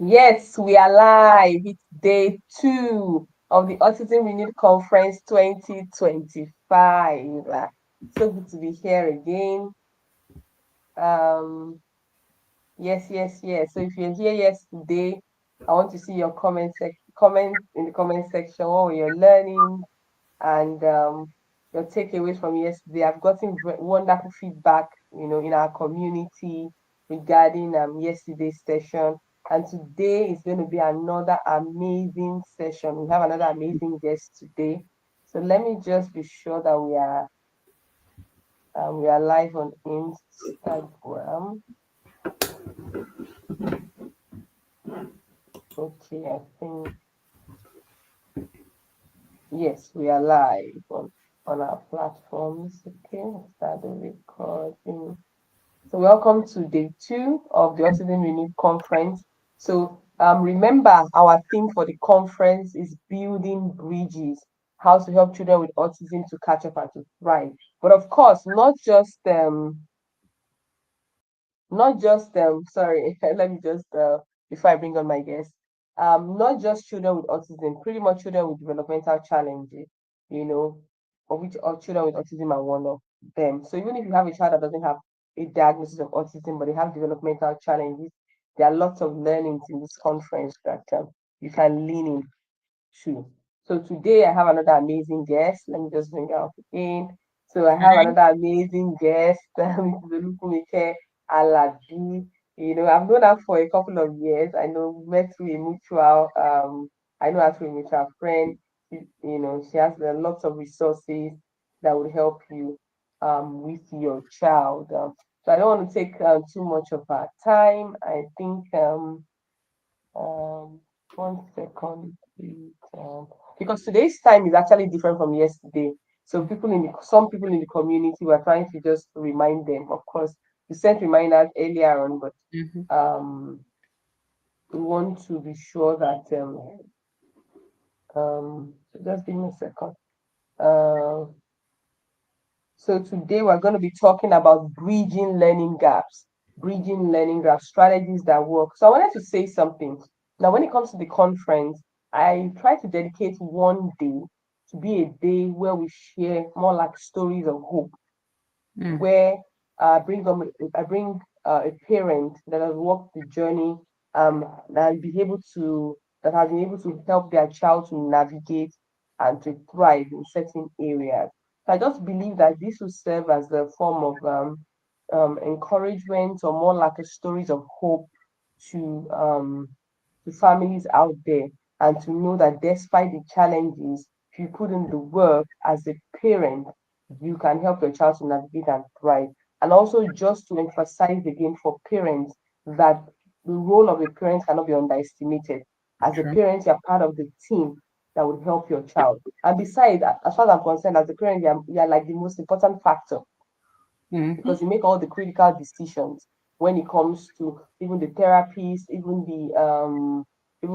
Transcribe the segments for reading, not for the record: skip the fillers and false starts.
Yes, we are live. It's day 2 of the Autism Renewed Conference 2025. So good to be here again. Um, yes. So if you're here yesterday, I want to see your comment in the comment section what you're learning and your takeaways from yesterday. I've gotten wonderful feedback, in our community regarding yesterday's session. And today is going to be another amazing session. We have another amazing guest today. So let me just be sure that we are live on Instagram. Okay, I think yes, we are live on our platforms. Okay, let's start the recording. So welcome to day 2 of the Autism Renewed Conference. So remember our theme for the conference is building bridges, how to help children with autism to catch up and to thrive. But of course, not just sorry, let me just before I bring on my guest, not just children with autism, pretty much children with developmental challenges, you know, of which all children with autism are one of them. So even if you have a child that doesn't have a diagnosis of autism, but they have developmental challenges, there are lots of learnings in this conference that you can lean into. So today I have another amazing guest. Let me just bring her up again. So I have Hi. another amazing guest, Mrs. Olufunike Alabi. I've known her for a couple of years. I know we met through a mutual, I know her through a mutual friend. She has lots of resources that would help you with your child. So I don't want to take too much of our time. I think um, 1 second, please. Because today's time is actually different from yesterday. So some people in the community were trying to just remind them. Of course, we sent reminders earlier on, but Mhm. we want to be sure that so just give me a second. Uh, so today we're going to be talking about bridging learning gaps, strategies that work. So I wanted to say something. Now, when it comes to the conference, I try to dedicate one day to be a day where we share more like stories of hope, Mm. where I bring a parent that has walked the journey, that has been able to that has been able to help their child to navigate and to thrive in certain areas. So I just believe that this will serve as a form of encouragement or more like a stories of hope to families out there, and to know that despite the challenges, if you put in the work as a parent, you can help your child to navigate and thrive. And also just to emphasize again for parents that the role of a parent cannot be underestimated. As a Sure. parent, you're part of the team that would help your child. And besides, as far as I'm concerned, as a parent, you're like the most important factor Mhm. because you make all the critical decisions when it comes to even the therapists, even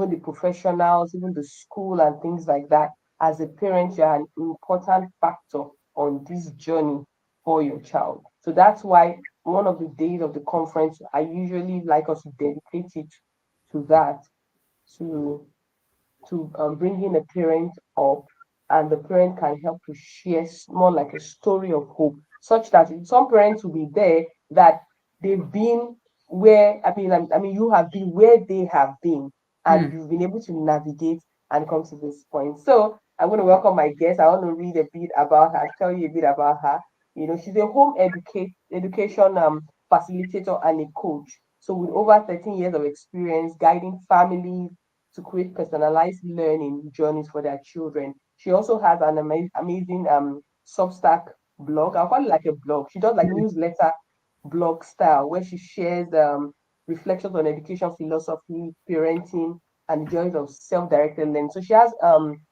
the professionals, even the school and things like that. As a parent, you're an important factor on this journey for your child. So that's why one of the days of the conference, I usually like us to dedicate it to that, to bringing a parent up, and the parent can help to share more like a story of hope, such that some parents will be there that they've been where I mean you have been where they have been, and Mm. you've been able to navigate and come to this point. So I'm going to welcome my guest. I want to read a bit about her, tell you a bit about her. She's a education facilitator and a coach. So with over 13 years of experience guiding families to create personalized learning journeys for their children. She also has an amazing Substack blog. I'll call it like a blog. She does like Mm. newsletter blog style where she shares reflections on education philosophy, parenting, and the joys of self-directed learning. So she has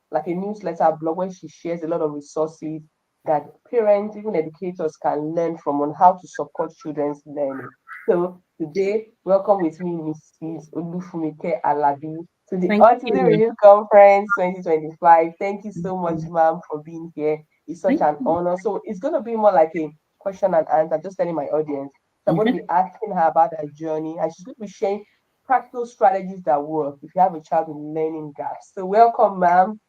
like a newsletter blog where she shares a lot of resources that parents, even educators, can learn from on how to support children's learning. So today, welcome with me, Mrs. Olufumike Alabi, to the Thank Autism you. Review Conference 2025. Thank you so much, Mhm. ma'am, for being here. It's such Thank an you. honor. So it's going to be more like a question and answer, just telling my audience. So I'm going to Mhm. be asking her about her journey, and she's going to be sharing practical strategies that work if you have a child with learning gaps. So welcome, ma'am.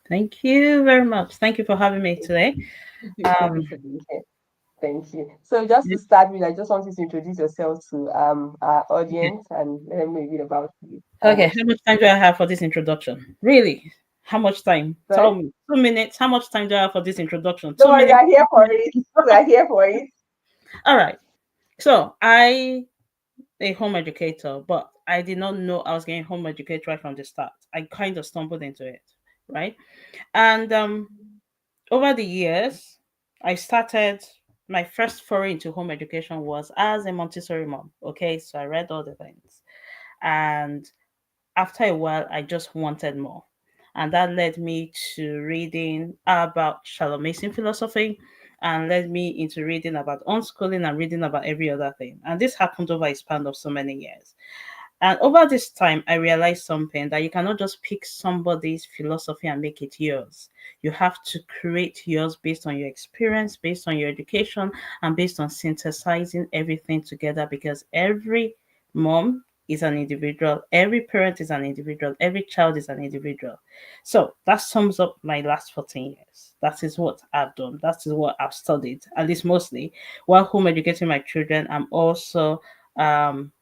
Thank you very much. Thank you for having me today. Thank Um, you for being here. Thank you. So just to start with, I just want you to introduce yourself to our okay. audience and let them know a bit about you and Okay, what how you much do. time do I have for this introduction? Really? How much time? Sorry? Tell me. 2 minutes. How much time do I have for this introduction? Don't Two worry, we minutes. are here for it. We are here for it. All right. So I a home educator, but I did not know I was getting home educator right from the start. I kind of stumbled into it, right? And over the years, I started my first foray into home education was as a Montessori mom. Okay, so I read all the things, and after a while, I just wanted more. And that led me to reading about Charlotte Mason philosophy and led me into reading about unschooling and reading about every other thing. And this happened over a span of so many years. And over this time, I realized something that you cannot just pick somebody's philosophy and make it yours. You have to create yours based on your experience, based on your education, and based on synthesizing everything together because every mom is an individual, every parent is an individual, every child is an individual. So that sums up my last 14 years. That is what I've done. That is what I've studied, at least mostly. While home educating my children, I'm also um,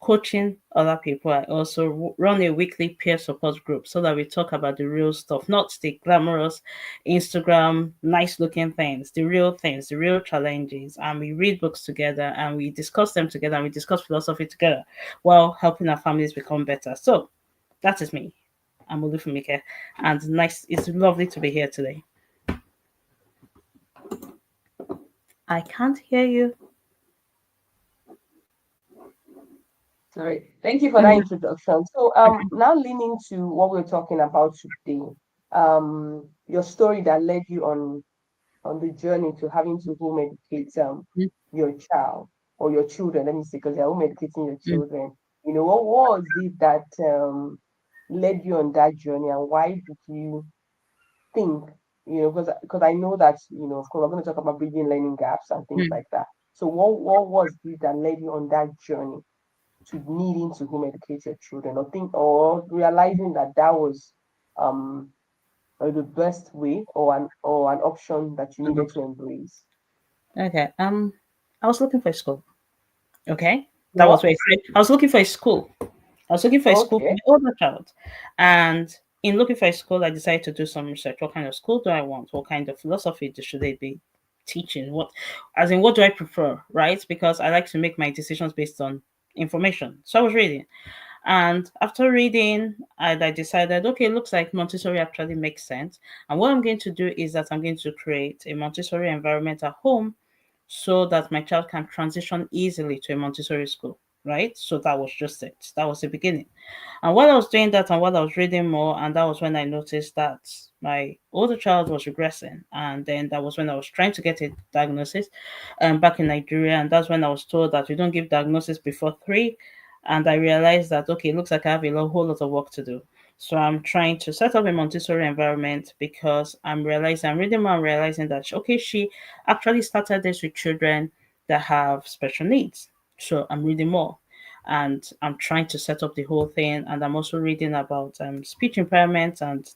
coaching other people. I also run a weekly peer support group so that we talk about the real stuff, not the glamorous Instagram, nice looking things, the real things, the real challenges. And we read books together and we discuss them together and we discuss philosophy together while helping our families become better. So that is me. I'm Olufemike, and nice. It's lovely to be here today. I can't hear you. Sorry. Thank you for that Mhm. introduction. So now leaning to what we're talking about today, your story that led you on the journey to having to home educate your child or your children, let me say, because you're home educating your Mhm. children. You know, what was it that led you on that journey and why did you think, you know, because I know that, you know, of course, we're going to talk about bridging learning gaps and things Mhm. like that. So what was it that led you on that journey to needing to home educate your children or realizing that that was um the best way or an option that you needed to embrace? Okay. I was looking for a school. Okay, that was What? where I was looking for a school. I was looking for a school for Okay. my older child. And in looking for a school, I decided to do some research. What kind of school do I want? What kind of philosophy should they be teaching? As in, what do I prefer, right? Because I like to make my decisions based on information. So I was reading. And after reading, I decided, okay, it looks like Montessori actually makes sense. And what I'm going to do is that I'm going to create a Montessori environment at home so that my child can transition easily to a Montessori school, right? So that was just it. That was the beginning. And while I was doing that and while I was reading more, and that was when I noticed that my older child was regressing. And then that was when I was trying to get a diagnosis back in Nigeria. And that's when I was told that we don't give diagnosis before 3. And I realized that, okay, it looks like I have whole lot of work to do. So I'm trying to set up a Montessori environment because I'm reading more, I'm realizing that, okay, she actually started this with children that have special needs. So I'm reading more and I'm trying to set up the whole thing. And I'm also reading about speech impairment and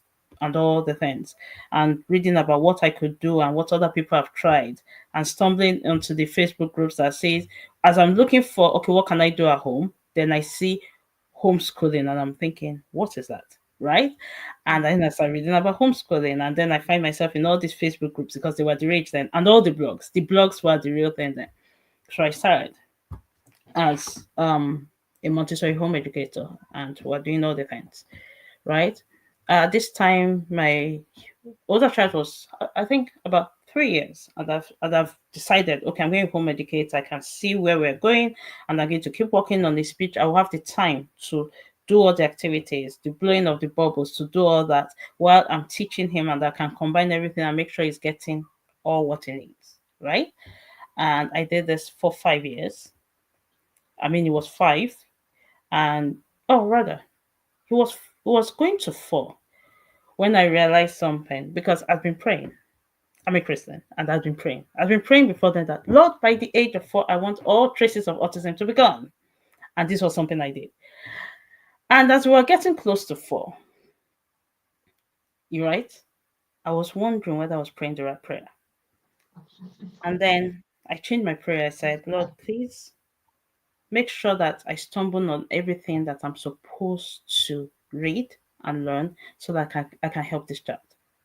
all the things, and reading about what I could do and what other people have tried, and stumbling onto the Facebook groups that says, as I'm looking for, okay, what can I do at home? Then I see homeschooling, and I'm thinking, what is that? Right? And then I start reading about homeschooling, and then I find myself in all these Facebook groups because they were the rage then, and all the blogs. The blogs were the real thing then. So I started as a Montessori home educator, and we're doing all the things, right? This time, my older child was, I think, about 3 years, and I've decided, okay, I'm going to home educate. I can see where we're going, and I'm going to keep working on the speech. I will have the time to do all the activities, the blowing of the bubbles, to do all that while I'm teaching him, and I can combine everything and make sure he's getting all what he needs, right? And I did this for 5 years. I mean, it was 5, and oh, rather, he was going to 4 when I realized something because I've been praying. I'm a Christian and I've been praying. I've been praying before then that, Lord, by the age of 4, I want all traces of autism to be gone. And this was something I did. And as we were getting close to 4, you right, I was wondering whether I was praying the right prayer. And then I changed my prayer. I said, Lord, please make sure that I stumble on everything that I'm supposed to read and learn so that I can help this child.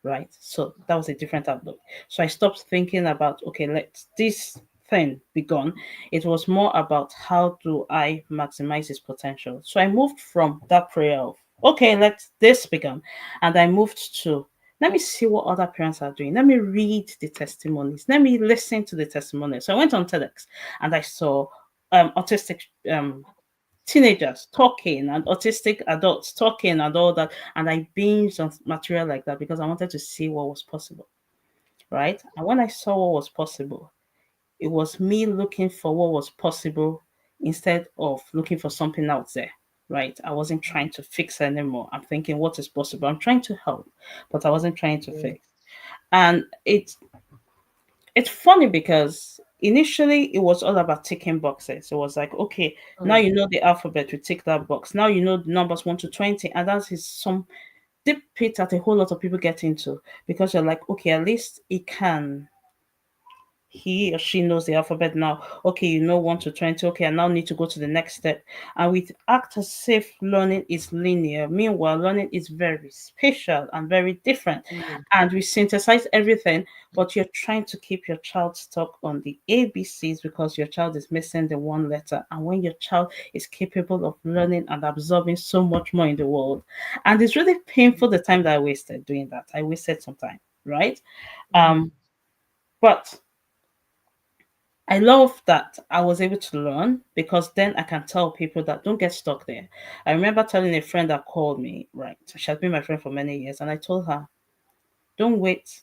Right. So that was a different outlook. So I stopped thinking about, okay, let this thing be gone. It was more about how do I maximize his potential. So I moved from that prayer of, okay, let this be gone. And I moved to, let me see what other parents are doing. Let me read the testimonies. Let me listen to the testimonies. So I went on TEDx and I saw autistic um, teenagers talking and autistic adults talking and all that. And I binged on material like that because I wanted to see what was possible, right? And when I saw what was possible, it was me looking for what was possible instead of looking for something out there, right? I wasn't trying to fix anymore. I'm thinking what is possible. I'm trying to help, but I wasn't trying to Mm, fix. And it's funny because initially it was all about ticking boxes. It was like, okay, now mm, you know the alphabet, we tick that box. Now you know the numbers 1 to 20, and that is some deep pit that a whole lot of people get into because you're like, okay, at least it can he or she knows the alphabet now. Okay, you know 1 to 20. Okay, I now need to go to the next step. And we act as if learning is linear. Meanwhile, learning is very spatial and very different. mm, And we synthesize everything, but you're trying to keep your child stuck on the ABCs because your child is missing the one letter. And when your child is capable of learning and absorbing so much more in the world, and it's really painful the time that I wasted doing that. I wasted some time, right? mm, Um, but I love that I was able to learn because then I can tell people that don't get stuck there. I remember telling a friend that called me, right? She has been my friend for many years, and I told her, don't wait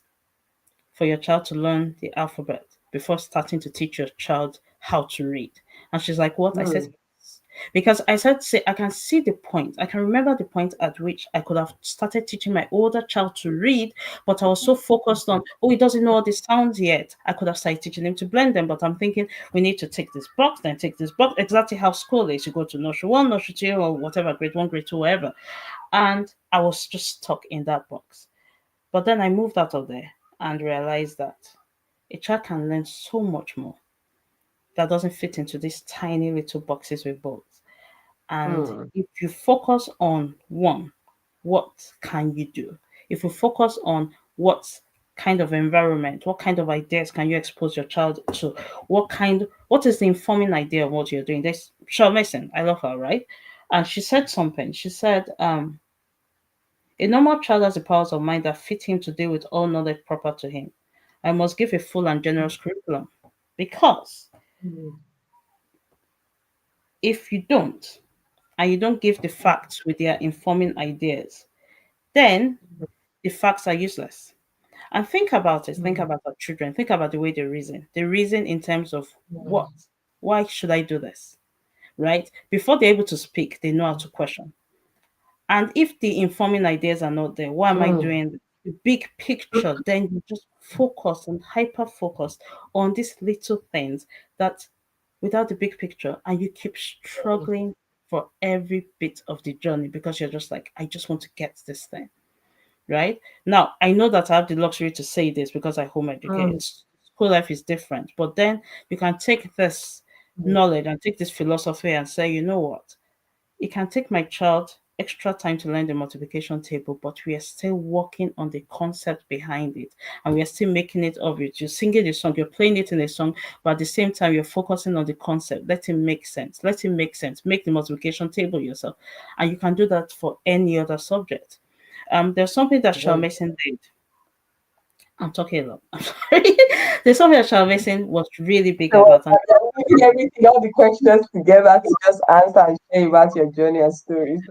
for your child to learn the alphabet before starting to teach your child how to read. And she's like, what? I said, mm, yes. Because I said, say, I can see the point. I can remember the point at which I could have started teaching my older child to read, but I was so focused on, oh, he doesn't know all the sounds yet. I could have started teaching him to blend them, but I'm thinking we need to take this box, then take this box. Exactly how school is. You go to nursery 1, nursery 2, or whatever, grade 1, grade 2, whatever. And I was just stuck in that box. But then I moved out of there and realized that a child can learn so much more that doesn't fit into these tiny little boxes we built. And mm, if you focus on one, what can you do? If you focus on what kind of environment, what kind of ideas can you expose your child to? What is the informing idea of what you're doing? This Cheryl Mason, I love her, right? And she said something. She said, a normal child has the powers of mind that fit him to deal with all knowledge proper to him. I must give a full and generous curriculum. Because mm, if you don't, and you don't give the facts with their informing ideas, then the facts are useless. And think about it, think mm, about our children, think about the way they reason. They reason in terms of mm, what? Why should I do this? Right? Before they're able to speak, they know how to question. And if the informing ideas are not there, what am I mm, doing? The big picture, then you just focus and hyper focus on these little things that without the big picture, and you keep struggling for every bit of the journey because you're just like, I just want to get this thing. Right? Now, I know that I have the luxury to say this because I home educate. mm, School life is different, but then you can take this mm, knowledge and take this philosophy and say, you know what? It can take my child extra time to learn the multiplication table, but we are still working on the concept behind it. And we are still making it obvious. You're singing the song, you're playing it in a song, but at the same time, you're focusing on the concept. Let it make sense. Let it make sense. Make the multiplication table yourself. And you can do that for any other subject. There's something that Charles mm. Mason did. I'm talking a lot. I'm sorry. There's something that Charles Mason was really big So about. And you're putting everything, all the questions together to just answer and share about your journey and stories.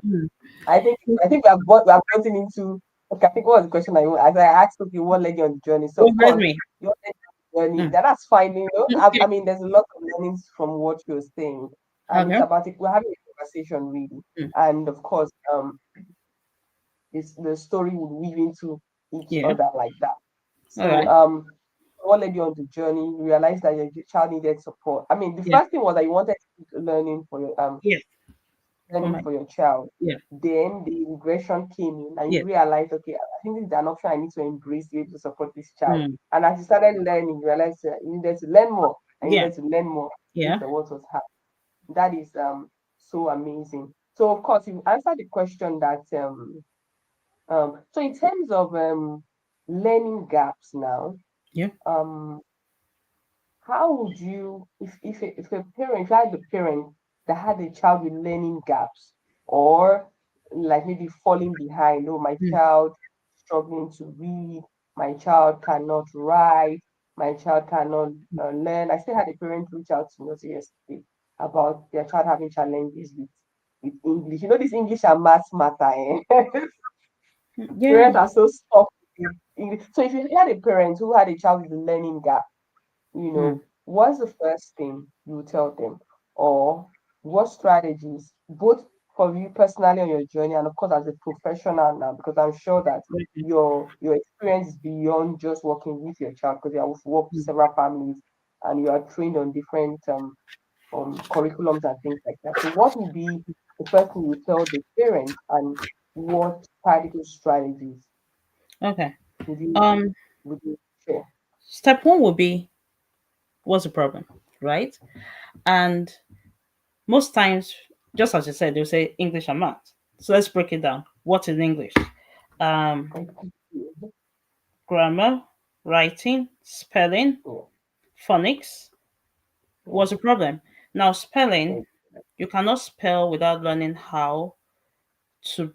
I think we have gotten into. Okay, I think what was the question I asked, okay, what led you on the journey? So of what led course, me? your journey, Mm, that's fine, you know. I okay. mean, there's a lot of learnings from what you're saying, and it's Okay. about it. We're having a conversation really, Mm, and of course, this the story would weave into each yeah. other like that. All So, right. what led you on the journey? You realized that your child needed support. I mean, the Yeah. first thing was that you wanted to keep learning for your Yeah. For learning my for your child. yeah, Then the regression came in, and you yeah. realize, okay, I think this is an option I need to embrace to be able to support this child. Mm, And as you started learning, you realized you needed to learn more, and you yeah, needed to learn more yeah, based on what was happening. That is so amazing. So of course, you answered the question that so in terms of learning gaps now, yeah, um how would you, if a parent, if you had a parent that had a child with learning gaps, or like maybe falling behind, oh, my mm, child struggling to read, my child cannot write, my child cannot learn. I still had a parent reach out to me also yesterday about their child having challenges with English. You know, this English and maths matter, eh? yeah. Parents are so stuck with English. So if you had a parent who had a child with a learning gap, Mm, what's the first thing you would tell them? Or what strategies, both for you personally on your journey and of course as a professional now, because I'm sure that okay. your experience is beyond just working with your child because you have worked with Mm, several families and you are trained on different curriculums and things like that. So what would be the first thing you would tell the parents, and what practical strategies okay. would you Um, would you share? Step one would be what's the problem, right? And most times, just as you said, they'll say English and math. So let's break it down. What is English? Um, Okay. Grammar, writing, spelling, Yeah, phonics. yeah, What's the problem? Now, spelling, yeah. you cannot spell without learning how to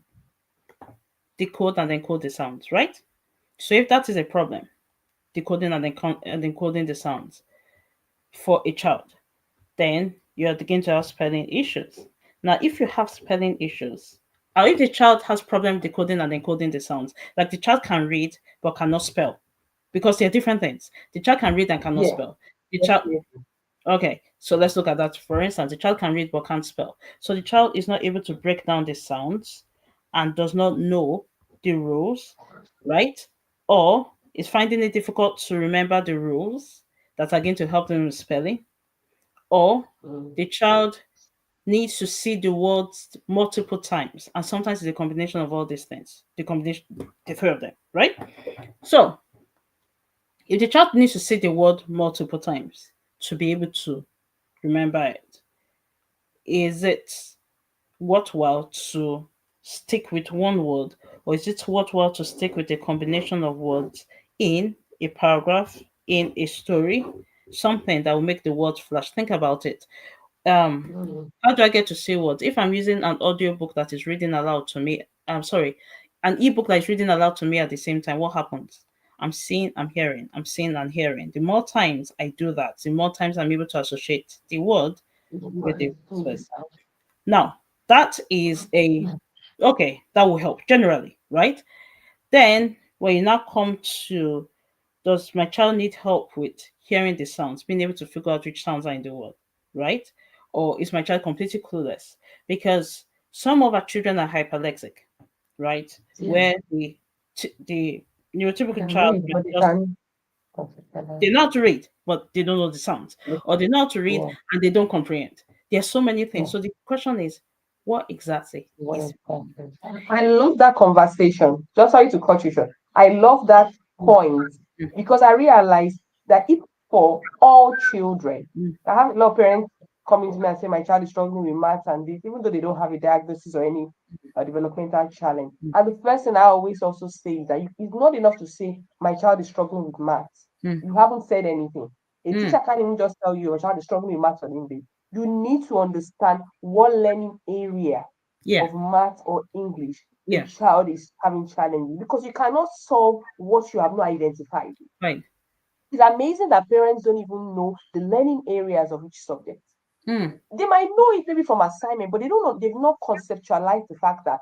decode and encode the sounds, right? So if that is a problem, decoding and encoding the sounds for a child, then you are beginning to have spelling issues. Now, if you have spelling issues, or if the child has problem decoding and encoding the sounds, like the child can read but cannot spell, because they're different things. The child can read and cannot Yeah, spell. The child, definitely. okay, so let's look at that. For instance, the child can read but can't spell. So the child is not able to break down the sounds and does not know the rules, right? Or is finding it difficult to remember the rules that are going to help them with spelling, or Mm, the child needs to see the words multiple times. And sometimes it's a combination of all these things, the three of them, right? So if the child needs to see the word multiple times to be able to remember it, is it worthwhile to stick with one word, or is it worthwhile to stick with a combination of words in a paragraph, in a story, something that will make the words flash? Think about it. um mm, how do I get to say words if I'm using an audiobook that is reading aloud to me? I'm sorry, an ebook that is reading aloud to me at the same time. What happens? I'm seeing, I'm hearing, I'm seeing and hearing. The more times I do that, the more times I'm able to associate the word with the mm, words. Now, that is a okay, that will help generally, right? Then when you now come to, does my child need help with hearing the sounds, being able to figure out which sounds are in the word, right? Or is my child completely clueless? Because some of our children are hyperlexic, right? yeah. Where the neurotypical Can child read, might but they just, can. they know how to read, but they don't know the sounds, or they know how to read Yeah, and they don't comprehend. There are so many things. yeah. So the question is, what exactly What is is that? I love that conversation. Just sorry to cut you short. I love that mm, point mm, because I realized that if for all children, mm, I have a lot of parents coming to me and say my child is struggling with maths and this, even though they don't have a diagnosis or any developmental challenge. mm, And the first thing I always also say is that it's not enough to say my child is struggling with maths. mm, You haven't said anything. A mm. teacher can't even just tell you your child is struggling with maths or English. You need to understand what learning area Yeah, of math or English the yeah, child is having challenges, because you cannot solve what you have not identified. right. It's amazing that parents don't even know the learning areas of each subject. Mm, They might know it maybe from assignment, but they don't know, they've not conceptualized the fact that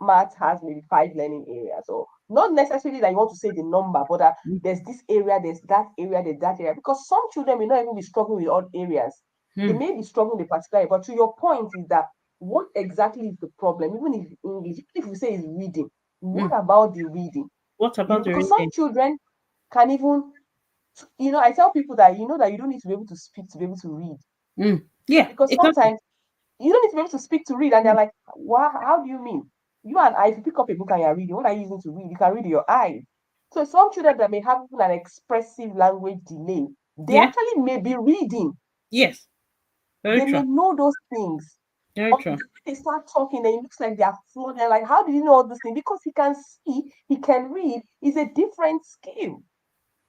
math has maybe five learning areas, or not necessarily that you want to say the number, but that mm, there's this area, there's that area, there's that area. Because some children may not even be struggling with all areas. They mm, may be struggling with a particular area. But to your point is that what exactly is the problem? Even if English, even if you say it's reading, what mm. about the reading? What about the Because some reading? children can even, I tell people that that you don't need to be able to speak to be able to read. Mm. Yeah, Because exactly. sometimes You don't need to be able to speak to read. And they're like, wow, how do you mean? You and I, if you pick up a book and you're reading, what are you using to read? You can read with your eyes. So some children that may have even an expressive language delay, they Yeah. actually may be reading. Yes. Very They may true. know those things. Very But true. they start talking, and it looks like they are flawed. They're like, how do you know all this thing? Because he can see, he can read, is a different skill.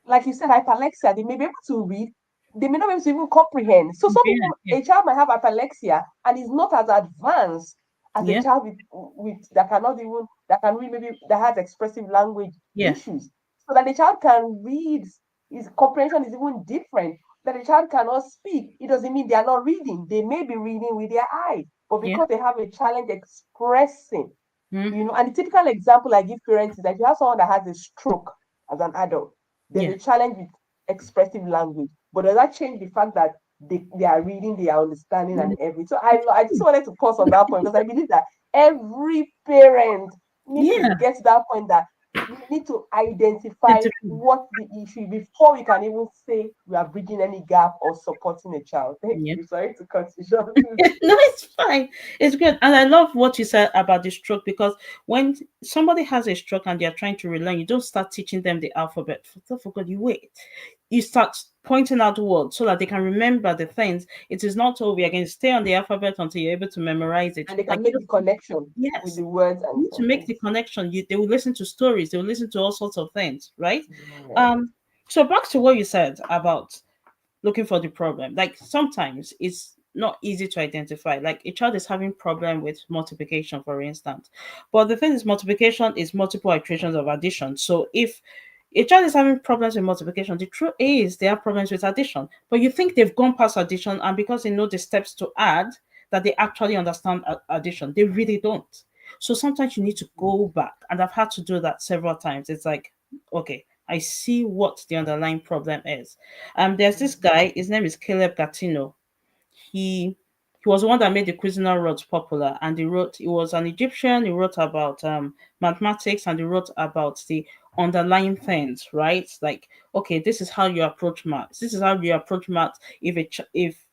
Like you said, hyperlexia, they may be able to read, they may not be able to even comprehend. So some Yeah. people, Yeah. a child might have hyperlexia and is not as advanced as a Yeah. child with that cannot even that can read, maybe that has expressive language Yeah. issues. So that the child can read, his comprehension is even different. That the child cannot speak, it doesn't mean they are not reading. They may be reading with their eyes, but Yeah. because they have a challenge expressing, Mm. and the typical example I give parents is that if you have someone that has a stroke as an adult, there's Yeah. a challenge with expressive language. But does that change the fact that they are reading, they are understanding, and Mm. everything? So I just wanted to pause on that point because I believe that every parent needs to Yeah. get to that point that we need to identify It's what the issue before we can even say we are bridging any gap or supporting a child. Thank yeah. you. Sorry to cut you short. No, it's fine. It's good. And I love what you said about the stroke because when somebody has a stroke and they're trying to relearn, you don't start teaching them the alphabet. For God, you wait. You start pointing out words so that they can remember the things. It is not all we are going to stay on the alphabet until you're able to memorize it. And they Like can make the connection with yes. the words You and need to make the sentences. connection. They will listen to stories, they will listen to all sorts of things, right? Yeah. Um, so back to what you said about looking for the problem. Like sometimes it's not easy to identify. Like a child is having problem with multiplication, for instance. But the thing is, multiplication is multiple iterations of addition. So if a child is having problems with multiplication, the truth is they have problems with addition. But you think they've gone past addition, and because they know the steps to add, that they actually understand addition. They really don't. So sometimes you need to go back, and I've had to do that several times. It's like, okay, I see what the underlying problem is. There's this guy. His name is Caleb Gatino. He he was the one that made the Cuisinart rods popular, and he wrote. He was an Egyptian. He wrote about mathematics, and he wrote about the underlying things. Right, like okay, this is how you approach maths. This is how you approach maths. If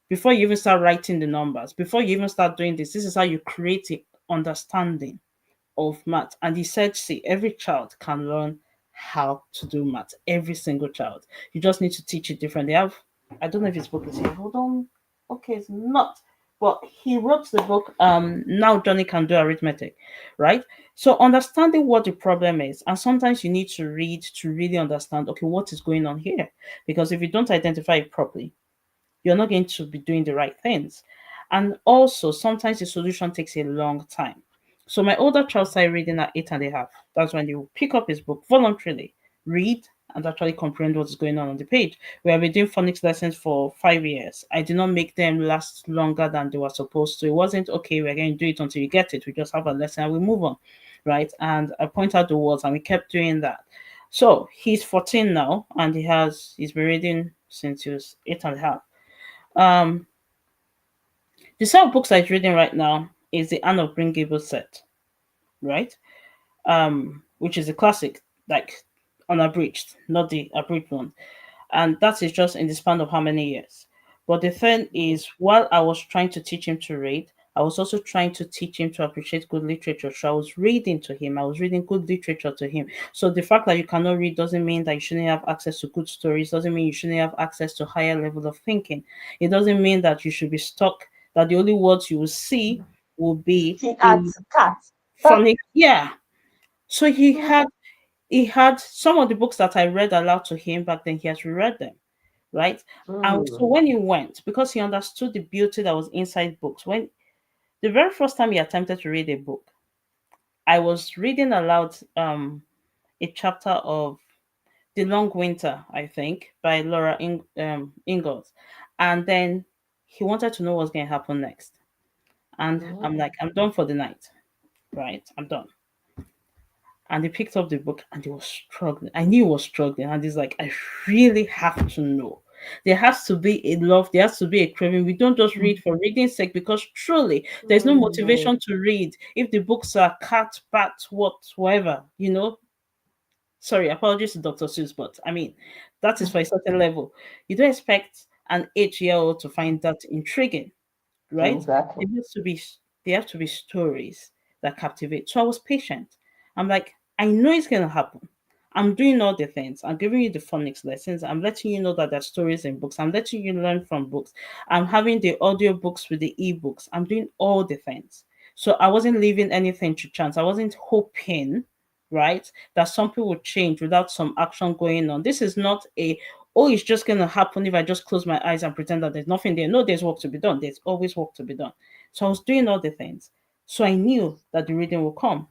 before you even start writing the numbers, before you even start doing this, this is how you create a understanding of math. And he said, see, every child can learn how to do math. Every single child. You just need to teach it differently. I don't know if his book is here. Hold on. Okay, it's not. But he wrote the book, Now Johnny Can Do Arithmetic, right? So understanding what the problem is, and sometimes you need to read to really understand, okay, what is going on here? Because if you don't identify it properly, you're not going to be doing the right things. And also, sometimes the solution takes a long time. So my older child started reading at 8 and a half. That's when you pick up his book voluntarily, read, and actually comprehend what's going on the page. We have been doing phonics lessons for 5 years. I did not make them last longer than they were supposed to. It wasn't okay, we're going to do it until you get it. We just have a lesson and we move on, right? And I point out the words and we kept doing that. So he's 14 now and he's been reading since he was 8 and a half. um, the set of books I'm reading right now is the Anne of Green Gables set, right? Which is a classic, like unabridged, not the abridged one. And that is just in the span of how many years. But the thing is, while I was trying to teach him to read, I was also trying to teach him to appreciate good literature. So I was reading to him, I was reading good literature to him. So the fact that you cannot read doesn't mean that you shouldn't have access to good stories, doesn't mean you shouldn't have access to higher level of thinking. It doesn't mean that you should be stuck, that the only words you will see will be He at in cat. phonics. Yeah. So Mm. he had some of the books that I read aloud to him back then, he has reread them, right? And so Mm. when he went, because he understood the beauty that was inside books, when the very first time he attempted to read a book, I was reading aloud a chapter of The Long Winter, I think, by Ingalls. And then he wanted to know what's going to happen next. And I'm Mm. like, I'm done for the night, right? I'm done. And he picked up the book and he was struggling. I knew he was struggling. And he's like, I really have to know. There has to be a love, there has to be a craving. We don't just read for reading's sake because truly there's no Mm. motivation to read if the books are cat, bat, whatever, you know. Sorry, apologies to Dr. Seuss, but I mean, that is for a certain level. You don't expect an 8-year-old to find that intriguing, right? Exactly. There has to be there have to be stories that captivate. So I was patient. I'm like, I know it's gonna happen. I'm doing all the things. I'm giving you the phonics lessons. I'm letting you know that there's stories in books. I'm letting you learn from books. I'm having the audio books with the ebooks. I'm doing all the things. So I wasn't leaving anything to chance. I wasn't hoping, right, that something would change without some action going on. This is not a, oh, it's just going to happen if I just close my eyes and pretend that there's nothing there. No, there's work to be done. There's always work to be done. So I was doing all the things. So I knew that the reading will come,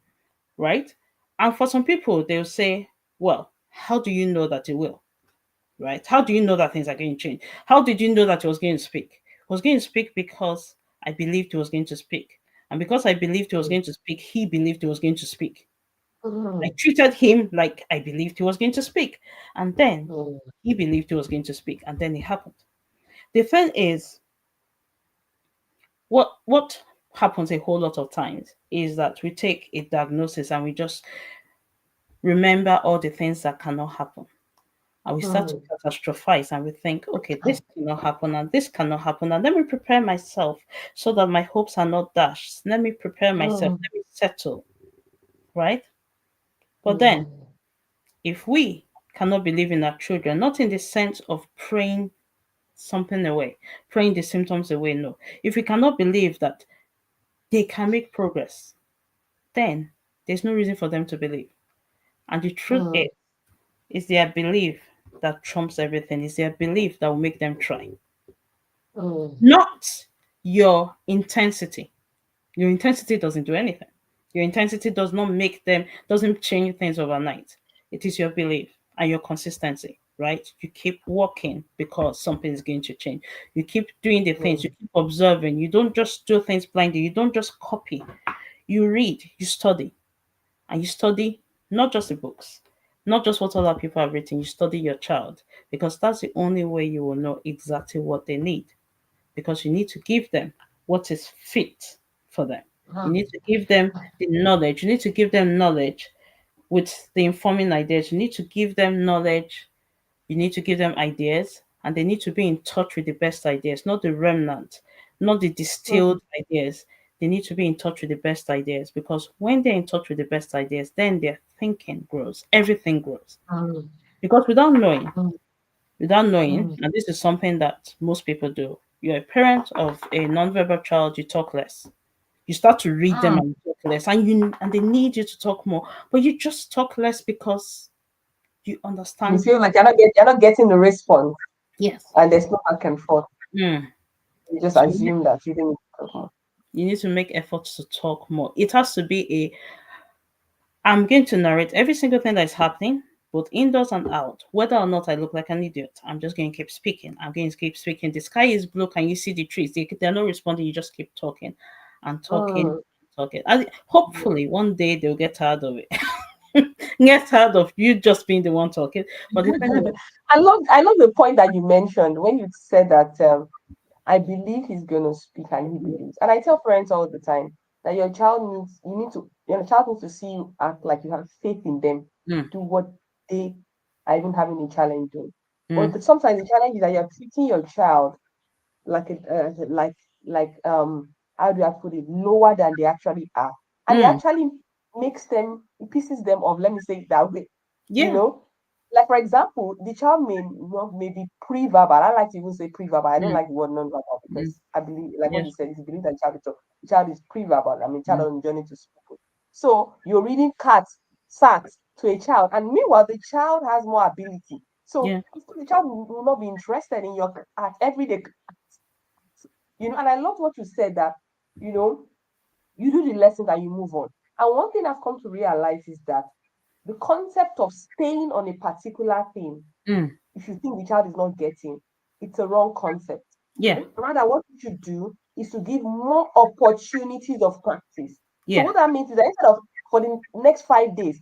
right? And for some people, they'll say, well, how do you know that it will, right? How do you know that things are going to change? How did you know that he was going to speak? He was going to speak because I believed he was going to speak. And because I believed he was going to speak, he believed he was going to speak. I Mm, treated him like I believed he was going to speak. And then mm, he believed he was going to speak. And then it happened. The thing is, what happens a whole lot of times is that we take a diagnosis and we just remember all the things that cannot happen. And we start to mm, catastrophize and we think, okay, this cannot happen and this cannot happen. And let me prepare myself so that my hopes are not dashed. Let me prepare myself. mm, Let me settle, right? But then, mm, if we cannot believe in our children, not in the sense of praying something away, praying the symptoms away, no. If we cannot believe that they can make progress, then there's no reason for them to believe. And the truth mm, is their belief that trumps everything, is their belief that will make them try, mm, not your intensity. Your intensity doesn't do anything. Your intensity does not make them, doesn't change things overnight. It is your belief and your consistency, right? You keep working because something is going to change. You keep doing the things, you mm, keep observing. You don't just do things blindly, you don't just copy. You read, you study, and you study not just the books, not just what other people have written, you study your child because that's the only way you will know exactly what they need because you need to give them what is fit for them. You mm, need to give them the knowledge. You need to give them knowledge with the informing ideas. You need to give them knowledge. You need to give them ideas, and they need to be in touch with the best ideas, not the remnant, not the distilled mm, ideas. They need to be in touch with the best ideas because when they're in touch with the best ideas, then their thinking grows. Everything grows. mm, Because mm, without knowing, mm, and this is something that most people do, you're a parent of a nonverbal child, you talk less. You start to read them mm. and talk less, and they need you to talk more, but you just talk less because you You understand. feel like you're not getting the response, Yes. and there's no back and forth. Mm. You just So assume that you didn't. you need to make efforts to talk more. It has to be a, I'm going to narrate every single thing that is happening, both indoors and out. Whether or not I look like an idiot, I'm just going to keep speaking. I'm going to keep speaking. The sky is blue. Can you see the trees? They're not responding. You just keep talking and talking Mm, and talking. And hopefully, one day they'll get tired of it. Get tired of you just being the one talking. But the thing is, I love the point that you mentioned when you said that I believe he's gonna speak and he believes. And I tell parents all the time that your child needs to see you act like you have faith in them to mm, do what they are even having a challenge doing. mm, But sometimes the challenge is that you're treating your child like how do I put it, lower than they actually are. And it mm, actually it pisses them off, let me say it that way. You yeah, know, like for example, the child may be pre-verbal. I like to even say pre-verbal. I don't mm, like the word non-verbal mm, because I believe, like what yes, you said, is believe that the child is pre-verbal. I mean, child mm, on journey to speak. So you're reading sats to a child, and meanwhile the child has more ability. So yeah, of course the child will not be interested in your art everyday, and I love what you said that, you know, you do the lessons and you move on. And one thing I've come to realize is that the concept of staying on a particular thing, mm, if you think the child is not getting, it's a wrong concept. yeah, Rather, what you should do is to give more opportunities of practice. So yeah, what that means is that instead of for the next 5 days,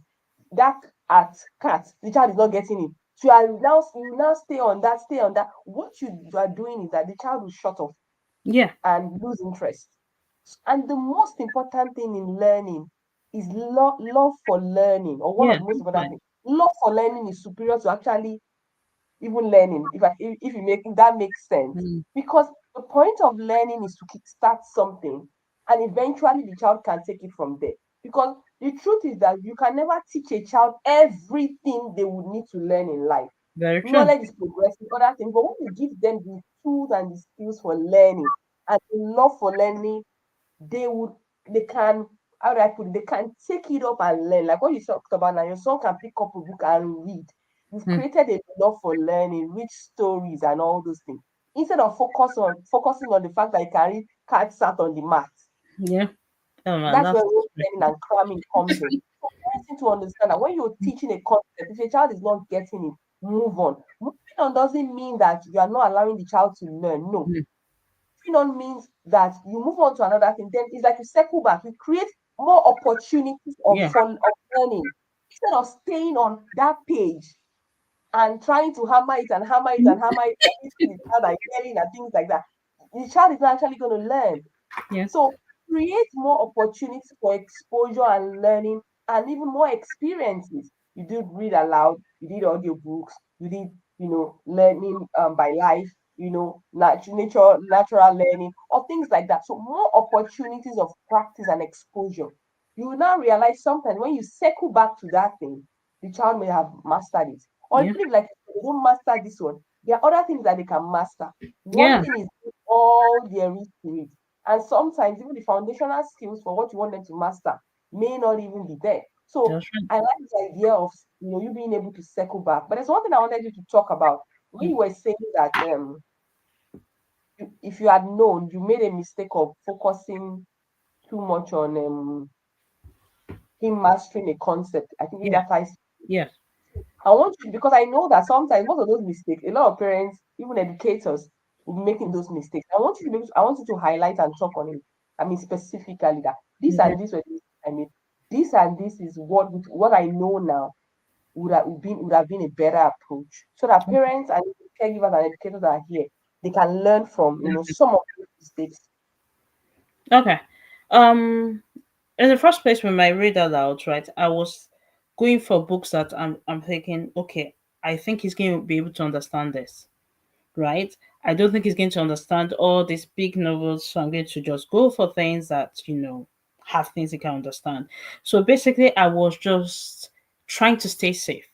that at cat, the child is not getting it. So you now stay on that. What you are doing is that the child will shut off yeah, and lose interest. And the most important thing in learning is love for learning, or one yeah, of the most that's important fine. things. Love for learning is superior to actually even learning, if you make if that makes sense. Mm. Because the point of learning is to start something, and eventually the child can take it from there. Because the truth is that you can never teach a child everything they would need to learn in life. Very true. Knowledge is progressive, other things, but when you give them the tools and the skills for learning and the love for learning, they would they can, how do I put it, they can take it up and learn. Like what you talked about now, your son can pick up a book and read. You've Mm. created a love for learning, rich stories and all those things. Instead of focusing on the fact that you can read cat sat on the mat. Yeah. Oh man, That's that's where learning and cramming comes in. So parenting to understand that when you're teaching a concept, if a child is not getting it, move on. Moving on doesn't mean that you are not allowing the child to learn. No, mm, moving on means that you move on to another thing. Then it's like you circle back. You create more opportunities yeah, of learning instead of staying on that page and trying to hammer it and hammer it and hammer it and the child are hearing and things like that. The child is not actually going to learn. yeah, So create more opportunities for exposure and learning and even more experiences. You did read aloud, you did audiobooks, you did, learning by life, natural learning, or things like that. So more opportunities of practice and exposure. You will now realize sometimes when you circle back to that thing, the child may have mastered it. Or yeah, even if like they don't master this one, there are other things that they can master. One yeah. thing is all there is to it. And sometimes even the foundational skills for what you want them to master may not even be there. So That's right. I like this idea of you being able to circle back. But there's one thing I wanted you to talk about when Mm. you were saying that if you had known you made a mistake of focusing too much on him mastering a concept. I think Yeah, that ties. yeah, I want you because I know that sometimes most of those mistakes, a lot of parents, even educators, will be making those mistakes. I want you to highlight and talk on it. I mean specifically that this yeah, and this were the mistakes I made. This and this is what I know now would have been a better approach. So that parents and caregivers and educators that are here, they can learn from some of those mistakes. okay. In the first place, when I read aloud, right, I was going for books that I'm thinking, okay, I think he's going to be able to understand this, right? I don't think he's going to understand all these big novels, so I'm going to just go for things that have things he can understand. So basically, I was just trying to stay safe.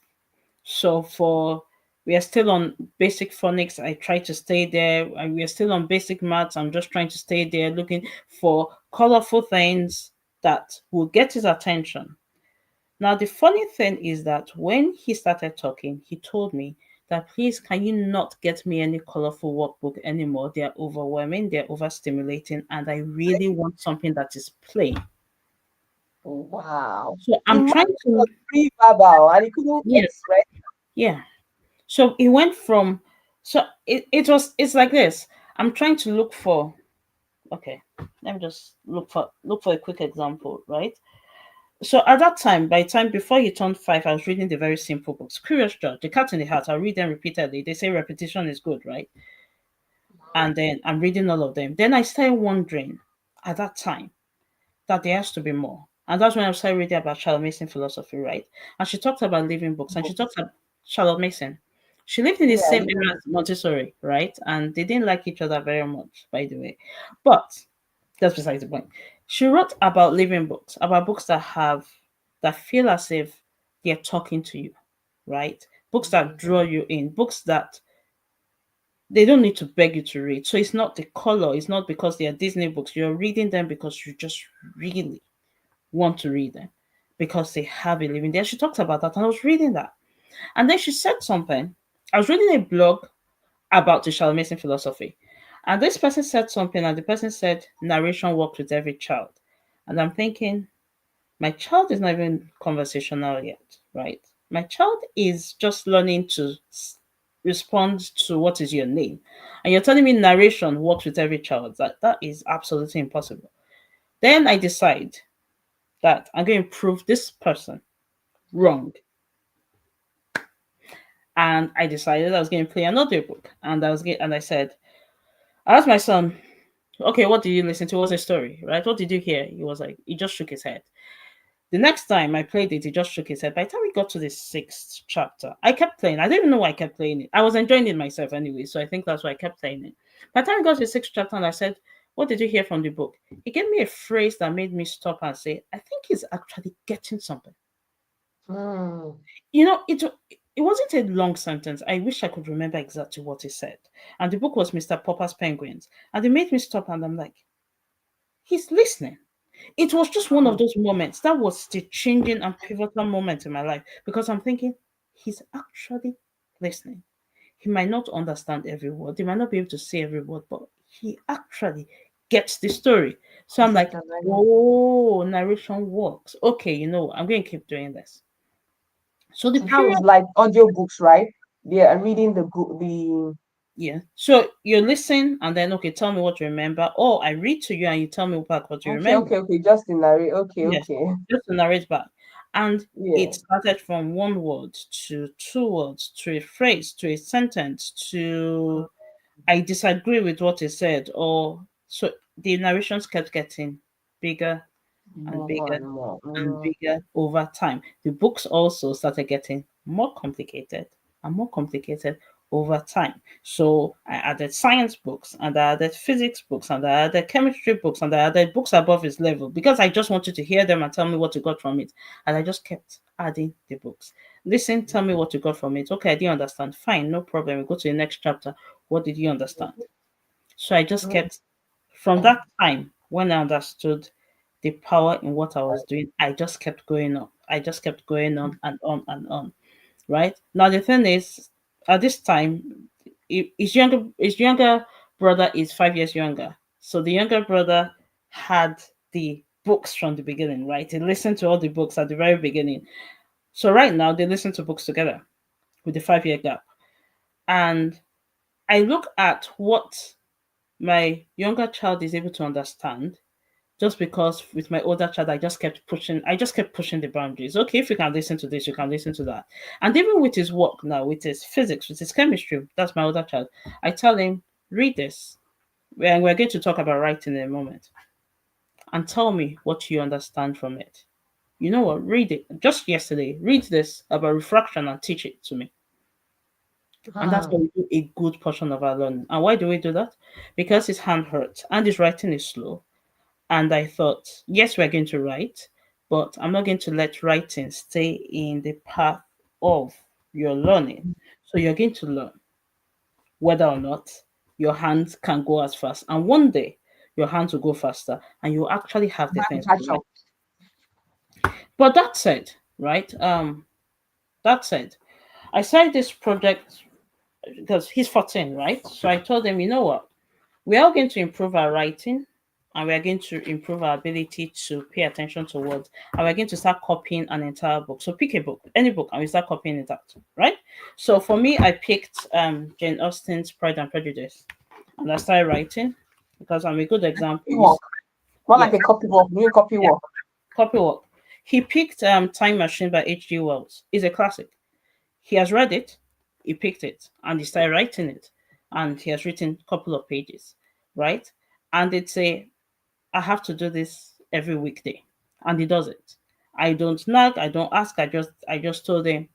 So for we are still on basic phonics. I try to stay there. And we are still on basic maths. I'm just trying to stay there, looking for colorful things that will get his attention. Now, the funny thing is that when he started talking, he told me that please, can you not get me any colorful workbook anymore? They are overwhelming, they're overstimulating, and I really want something that is plain. Wow. So I'm Imagine trying it was to, pre-verbal and he couldn't yeah, express. yeah. So it went from, so it's like this. I'm trying to look for, okay, let me just look for a quick example, right? So at that time, by the time before he turned 5, I was reading the very simple books. Curious George, The Cat in the Hat. I read them repeatedly. They say repetition is good, right? And then I'm reading all of them. Then I started wondering at that time that there has to be more. And that's when I started reading about Charlotte Mason philosophy, right? And she talked about living books. And she talked about Charlotte Mason. She lived in the Yeah, same area as Montessori, right? And they didn't like each other very much, by the way. But that's besides the point. She wrote about living books, about books that feel as if they're talking to you, right? Books that draw you in, books that they don't need to beg you to read. So it's not the color, it's not because they are Disney books. You're reading them because you just really want to read them because they have a living there. She talks about that, and I was reading that. And then she said something. I was reading a blog about the Charlotte Mason philosophy. And this person said something, and the person said narration works with every child. And I'm thinking, my child is not even conversational yet, right? My child is just learning to respond to what is your name. And you're telling me narration works with every child. That is absolutely impossible. Then I decide that I'm going to prove this person wrong. And I decided I was going to play another book. And I said, I asked my son, okay, what did you listen to? What's the story, right? What did you hear? He was like, he just shook his head. The next time I played it, he just shook his head. By the time we got to the sixth chapter, I kept playing. I didn't even know why I kept playing it. I was enjoying it myself anyway, so I think that's why I kept playing it. By the time we got to the sixth chapter, and I said, "What did you hear from the book?" He gave me a phrase that made me stop and say, "I think he's actually getting something." Mm. You know, it wasn't a long sentence. I wish I could remember exactly what he said. And the book was Mr. Popper's Penguins, and it made me stop, and I'm like, he's listening. It was just one of Mm. those moments that was the changing and pivotal moment in my life because I'm thinking he's actually listening. He might not understand every word, he might not be able to say every word, but he actually gets the story. So I'm like, Definitely. oh, narration works. Okay, you know, I'm going to keep doing this. So the So that period, was like audiobooks, right? They are reading the book. The yeah. So you listen and then, okay, tell me what you remember. Or I read to you and you tell me back what you okay, remember. okay, okay. Just the narrate. Okay, Yes, okay. just to narrate back. And Yeah. it started from one word to two words to a phrase to a sentence to I disagree with what he said, or so the narrations kept getting bigger and More bigger and more. and bigger over time. The books also started getting more complicated over time. So I added science books and I added physics books and I added chemistry books and I added books above his level because I just wanted to hear them and tell me what you got from it. And I just kept adding the books. Listen, tell me what you got from it. Okay, I didn't understand. Fine, no problem. We go to the next chapter. What did you understand? So I just Mm. kept, from that time when I understood the power in what I was doing, I just kept going on. I just kept going on and on and on. Right now, the thing is, at this time, his younger brother is 5 years younger. So the younger brother had the books from the beginning, right? He listened to all the books at the very beginning. So right now they listen to books together with the 5 year gap. And I look at what my younger child is able to understand just because with my older child I just kept pushing the boundaries. Okay, if you can listen to this, you can listen to that. And even with his work now, with his physics, with his chemistry, that's my older child, I tell him, read this, and we're going to talk about writing in a moment, and tell me what you understand from it. You know what, read it. Just yesterday, read this about refraction and teach it to me. And that's Mm. how we do a good portion of our learning. And why do we do that? Because his hand hurts and his writing is slow. And I thought, yes, we're going to write, but I'm not going to let writing stay in the path of your learning. So you're going to learn whether or not your hands can go as fast. And one day, your hands will go faster and you actually have the Have to things to catch write. up. But that said, right? That said, I started this project because he's 14, right? So I told him, you know what? We are going to improve our writing and we are going to improve our ability to pay attention to words. And we're going to start copying an entire book. So pick a book, any book, and we start copying it out, right? So for me, I picked Jane Austen's Pride and Prejudice. And I started writing because I'm a good example. Copy work. More Yeah, like a copy work. Doing copy yeah, work. copy work. He picked Time Machine by H.G. Wells. It's a classic. He has read it, he picked it, and he started writing it. And he has written a couple of pages, right? And it's a I have to do this every weekday. And he does it. I don't nag, I don't ask, I just told him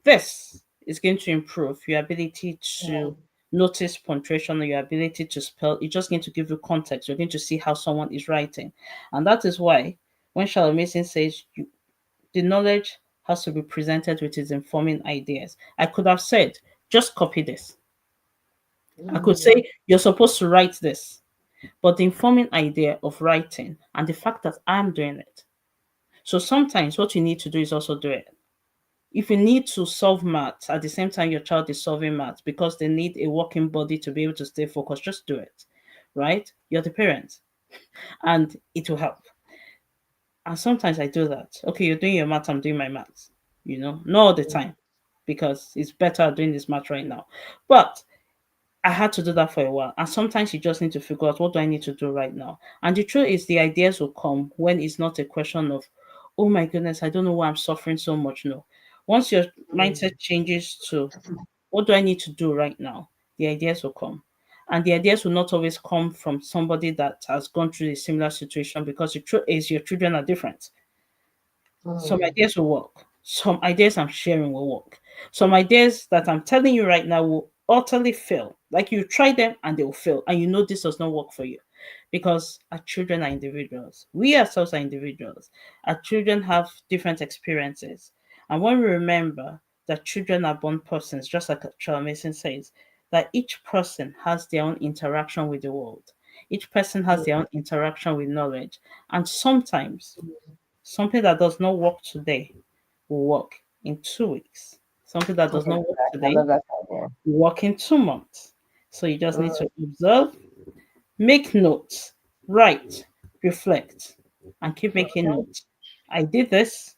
this is going to improve your ability to Mm. notice punctuation or your ability to spell. It's just going to give you context. You're going to see how someone is writing. And that is why when Charlotte Mason says the knowledge has to be presented with its informing ideas, I could have said, just copy this. I could Mm. say, you're supposed to write this. But the informing idea of writing and the fact that I'm doing it. So sometimes what you need to do is also do it. If you need to solve maths at the same time your child is solving maths because they need a working body to be able to stay focused, just do it, right? You're the parent and it will help. And sometimes I do that. Okay, you're doing your maths, I'm doing my maths, not all the Mm. time because it's better doing this math right now. But I had to do that for a while. And sometimes you just need to figure out what do I need to do right now. And the truth is the ideas will come when it's not a question of, oh my goodness, I don't know why I'm suffering so much. No. Once your Mm. mindset changes to what do I need to do right now, the ideas will come. And the ideas will not always come from somebody that has gone through a similar situation because the truth is your children are different. Some Mm. ideas will work. Some ideas I'm sharing will work. Some ideas that I'm telling you right now will utterly fail. Like you try them and they will fail, and you know this does not work for you because our children are individuals. We ourselves are individuals. Our children have different experiences. And when we remember that children are born persons, just like Charles Mason says, that each person has their own interaction with the world. Each person has their own interaction with knowledge. And sometimes something that does not work today will work in 2 weeks. Something that does not work I today love that idea. will work in 2 months. So you just need Mm. to observe, make notes, write, reflect, and keep making Okay. notes. I did this.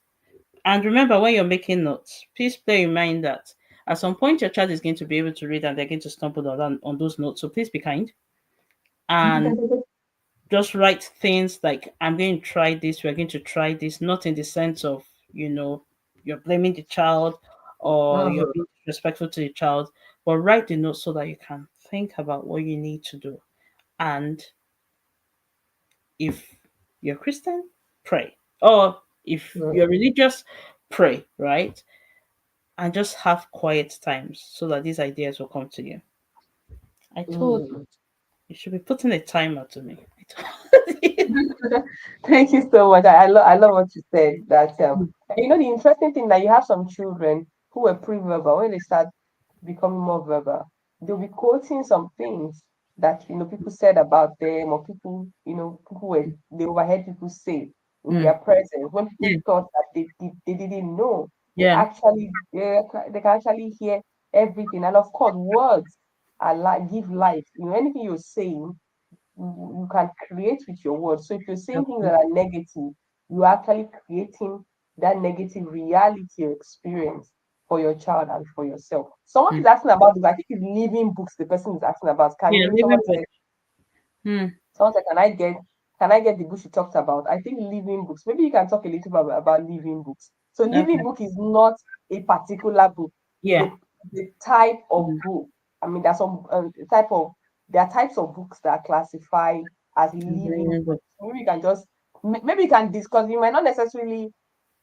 And remember, when you're making notes, please bear in mind that at some point your child is going to be able to read and they're going to stumble on those notes. So please be kind and just write things like, I'm going to try this, we're going to try this, not in the sense of, you know, you're blaming the child or you're Mhm. being disrespectful to the child, but write the notes so that you can think about what you need to do. And if you're Christian, pray. Or if Mm. you're religious, pray, right? And just have quiet times so that these ideas will come to you. I told you, Mm. you should be putting a timer to me. I told you. Thank you so much. I love what you said. That you know the interesting thing that you have some children who were pre-verbal when they start becoming more verbal, they'll be quoting some things that people said about them, or people were they overheard people say in Mm, their presence when people yeah, thought that they didn't know. yeah, They can actually hear everything, and of course words are like give life. Anything you're saying you can create with your words. So if you're saying things that are negative, you're actually creating that negative reality or experience for your child and for yourself. Someone mm, is asking about this. I think it's living books the person is asking about. Can yeah, you? living book. Mm, Someone said, can I get the book she talked about? I think living books. Maybe you can talk a little bit about living books. So living okay, book is not a particular book. Is yeah, the type of mm, book. I mean, there are types of books that are classified as living living book. books. Maybe you can maybe you can discuss. You might not necessarily.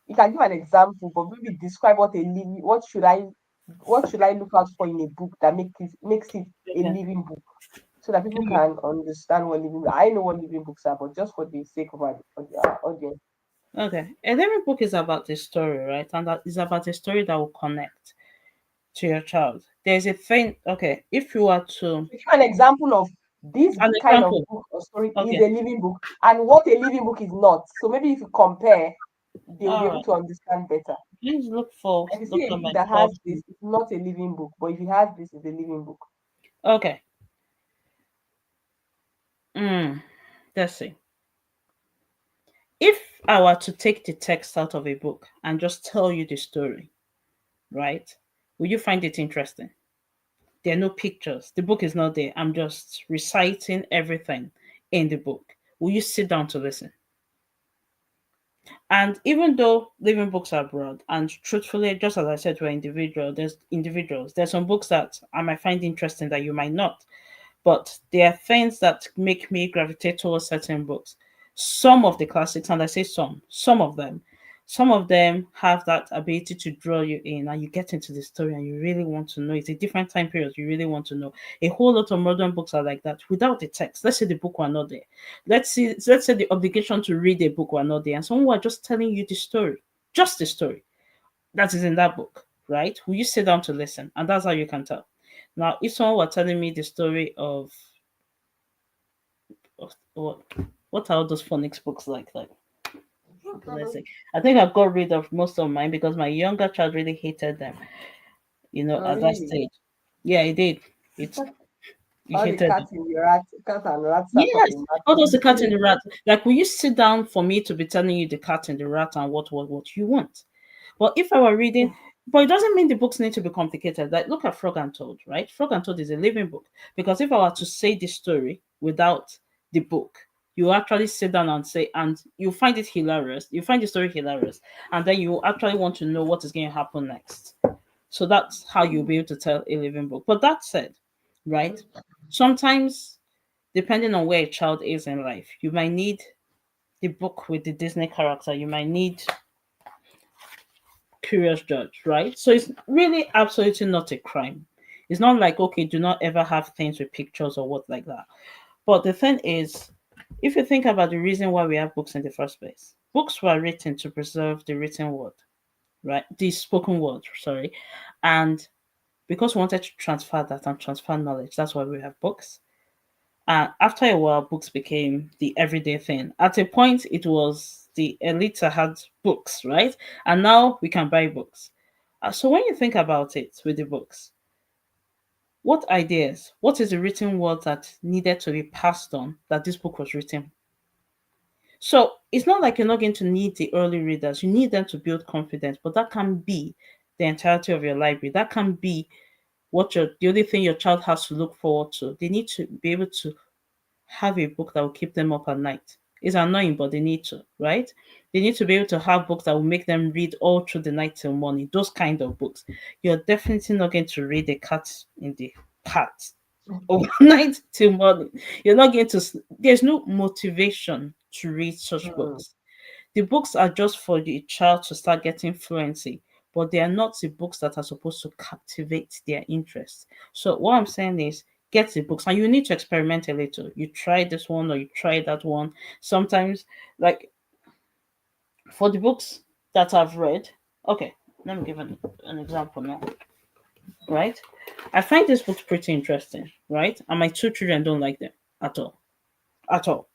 You can give an example, but maybe describe what should I look out for in a book that makes it a Okay, living book so that people okay, can understand what living. I know what living books are, but just for the sake of our audience. okay. A living book is about a story, right? And that is about a story that will connect to your child. There's a thing. Okay, if you are to Give an example of this an kind of example. book or story is Okay, a living book, and what a living book is not. So maybe if you compare, they'll be all able right. to understand better. Please If you look see a at book my that has 12. this, it's not a living book, but if it has this, it's a living book. Okay. Mm, let's see. If I were to take the text out of a book and just tell you the story, right? Will you find it interesting? There are no pictures. The book is not there. I'm just reciting everything in the book. Will you sit down to listen? And even though living books are broad, and truthfully, just as I said, we're individual. There's individuals. There's some books that I might find interesting that you might not. But there are things that make me gravitate towards certain books. Some of the classics, and I say some of them have that ability to draw you in and you get into the story and you really want to know. It's a different time period, you really want to know. A whole lot of modern books are like that without the text. Let's say the book were not there. Let's say the obligation to read a book were not there, and someone were just telling you the story, just the story that is in that book, right? Will you sit down to listen? And that's how you can tell. Now, if someone were telling me the story of what are all those phonics books like? Let's see. I think I got rid of most of mine because my younger child really hated them. Oh, At that really? stage. Yeah, he did. It he All the hated them. cat and rat start Yes, talking all those the cat and matter. the rat. Like, will you sit down for me to be telling you the cat and the rat and what you want? But if I were reading, but it doesn't mean the books need to be complicated. Like, look at Frog and Toad, right? Frog and Toad is a living book because if I were to say the story without the book, you actually sit down and say, and you find it hilarious. You find the story hilarious, and then you actually want to know what is going to happen next. So that's how you'll be able to tell a living book. But that said, right? Sometimes, depending on where a child is in life, you might need the book with the Disney character. You might need curious judge, right? So it's really absolutely not a crime. It's not like, okay, do not ever have things with pictures or what like that. But the thing is, if you think about the reason why we have books in the first place, books were written to preserve the written word, right? The spoken word, sorry. And because we wanted to transfer that and transfer knowledge, that's why we have books. And after a while, books became the everyday thing. At a point, it was the elites that had books, right? And now we can buy books. So when you think about it with the books, what ideas, what is the written word that needed to be passed on that this book was written? So it's not like you're not going to need the early readers. You need them to build confidence, but that can be the entirety of your library. That can be what your the only thing your child has to look forward to. They need to be able to have a book that will keep them up at night. It's annoying, but they need to, right? They need to be able to have books that will make them read all through the night till morning. Those kind of books. You're definitely not going to read a cat in the cat overnight till morning. You're not going to. There's no motivation to read such Mm, books. The books are just for the child to start getting fluency, but they are not the books that are supposed to captivate their interest. So what I'm saying is get the books and you need to experiment a little. You try this one or you try that one. Sometimes like for the books that I've read, okay, let me give an example now. Right? I find this books pretty interesting, right? And my two children don't like them at all. At all.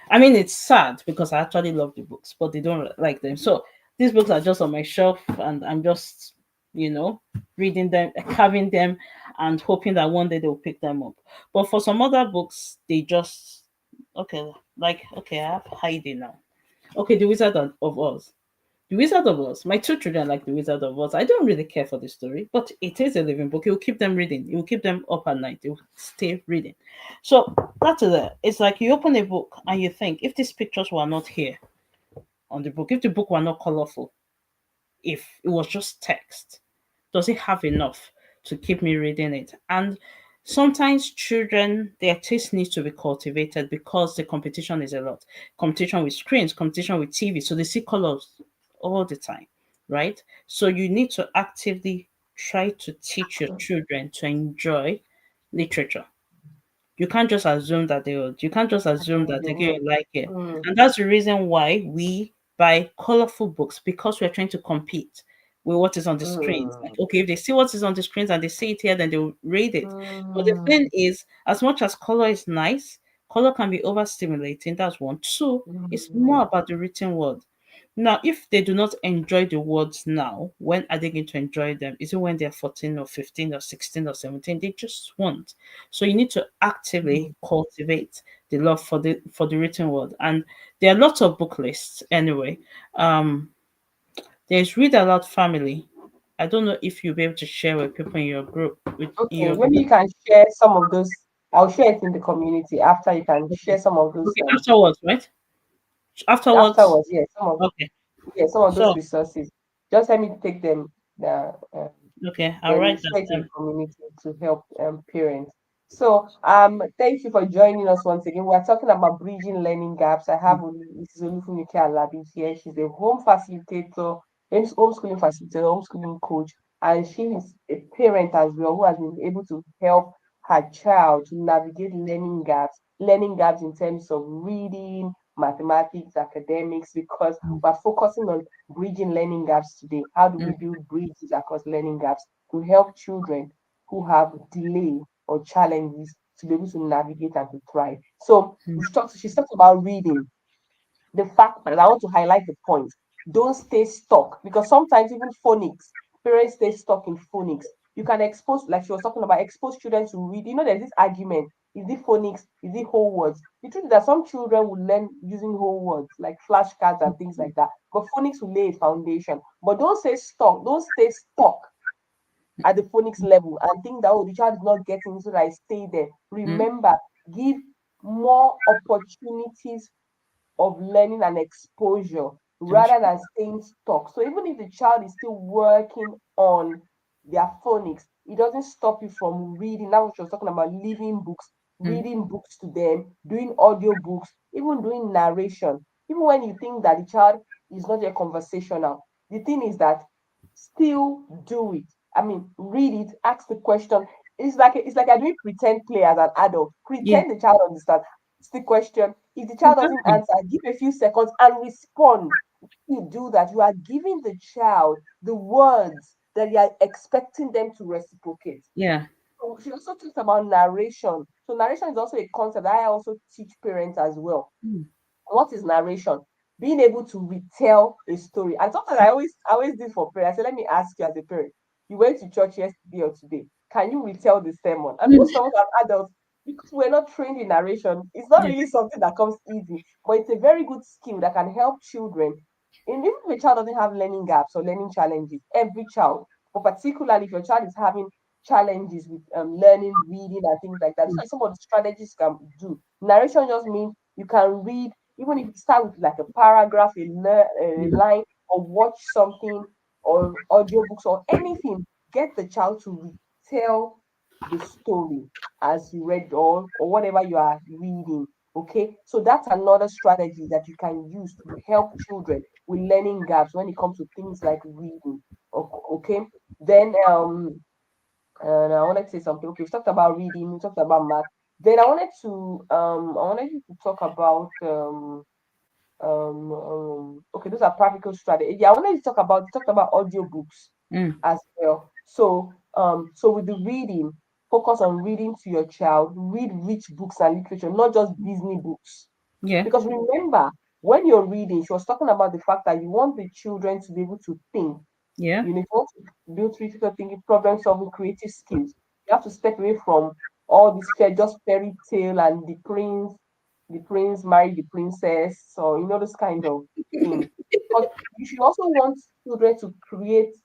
I mean, it's sad because I actually love the books, but they don't like them. So these books are just on my shelf, and I'm just, you know, reading them, having them, and hoping that one day they'll pick them up. But for some other books, they just okay, like okay, I have Heidi now. Okay, The Wizard of Oz. The Wizard of Oz. My two children like The Wizard of Oz. I don't really care for the story, but it is a living book. It will keep them reading. It will keep them up at night. They will stay reading. So that's it. It's like you open a book and you think, if these pictures were not here on the book, if the book were not colorful, if it was just text, does it have enough to keep me reading it? And sometimes children, their taste needs to be cultivated because the competition is a lot. Competition with screens, competition with TV. So they see colors all the time, right? So you need to actively try to teach your children to enjoy literature. You can't just assume that they will. You can't just assume that they they're going would. to like it. Mm, And that's the reason why we buy colorful books because we're trying to compete with what is on the screens. Like, mm, okay, if they see what is on the screens and they see it here, then they'll read it. But the thing mm, is, as much as color is nice, color can be overstimulating. That's one. Two, it's more mm, about the written word. Now, if they do not enjoy the words now, when are they going to enjoy them? Is it when they're 14 or 15 or 16 or 17? They just won't. So you need to actively mm. cultivate the love for the written word. And there are lots of book lists anyway. Um, there's Read Aloud Family. I don't know if you'll be able to share with people in your group with in Okay, your maybe group. you can share some of those. I'll share it in the community after you can share some of those Okay, afterwards, right? Afterwards. afterwards. Yeah, Okay. some of those So resources. Just let me take them. Uh, uh, okay, I'll then we write that share it in the down. community to help parents. So thank you for joining us once again. We're talking about bridging learning gaps. I have Mrs. Olufunike Alabi here. She's a home facilitator, homeschooling facilitator, homeschooling coach, and she is a parent as well who has been able to help her child to navigate learning gaps in terms of reading, mathematics, academics, because we're focusing on bridging learning gaps today. How do we Mm, build bridges across learning gaps to help children who have delay or challenges to be able to navigate and to thrive? So mm, she's talked about reading. The fact that I want to highlight the point, don't stay stuck because sometimes even phonics, parents stay stuck in phonics. You can expose, like she was talking about, expose children to read. There's this argument: is it phonics? Is it whole words? The truth is that some children will learn using whole words, like flashcards and things like that. But phonics will lay a foundation. But don't stay stuck. Don't stay stuck at the phonics level and think that, oh, the child is not getting, so that I stay there. mm, Remember, give more opportunities of learning and exposure that's rather than staying stuck. So even if the child is still working on their phonics, it doesn't stop you from reading. Now, what she was talking about, mm, reading books to them, doing audio books, even doing narration. Even when you think that the child is not yet conversational, the thing is that still do it. I mean, read it, ask the question. It's like I doing pretend play as an adult. Yeah. Pretend the child understands. Ask the question. If the child doesn't Exactly. answer, give a few seconds and respond. You do that, you are giving the child the words that you are expecting them to reciprocate. Yeah. So she also talks about narration. So narration is also a concept that I also teach parents as well. Mm. What is narration? Being able to retell a story. And sometimes I always do for parents. I say, let me ask you as a parent. You went to church yesterday or today. Can you retell the sermon? And most of us as adults, because we're not trained in narration, it's not Yeah. really something that comes easy. But it's a very good skill that can help children. And even if a child doesn't have learning gaps or learning challenges, every child, but particularly if your child is having challenges with learning, reading, and things like that, these Mm. are some of the strategies you can do. Narration just means you can read, even if you start with like a paragraph, a Yeah. line, or watch something, or audiobooks, or anything, get the child to retell the story as you read, or whatever you are reading. Okay, so that's another strategy that you can use to help children with learning gaps when it comes to things like reading. Okay, then and I wanted to say something. Okay, we talked about reading, we talked about math. Then I wanted you to talk about okay, those are practical strategies. Yeah, I wanted to talk about audiobooks Mm. as well. So with the reading, focus on reading to your child, read rich books and literature, not just Disney books. Yeah. Because remember, when you're reading, she was talking about the fact that you want the children to be able to think. Yeah. You know, if you want to build critical thinking, problem solving, creative skills, you have to step away from all this just fairy tale and the prince married the princess, or this kind of thing. But you should also want children to create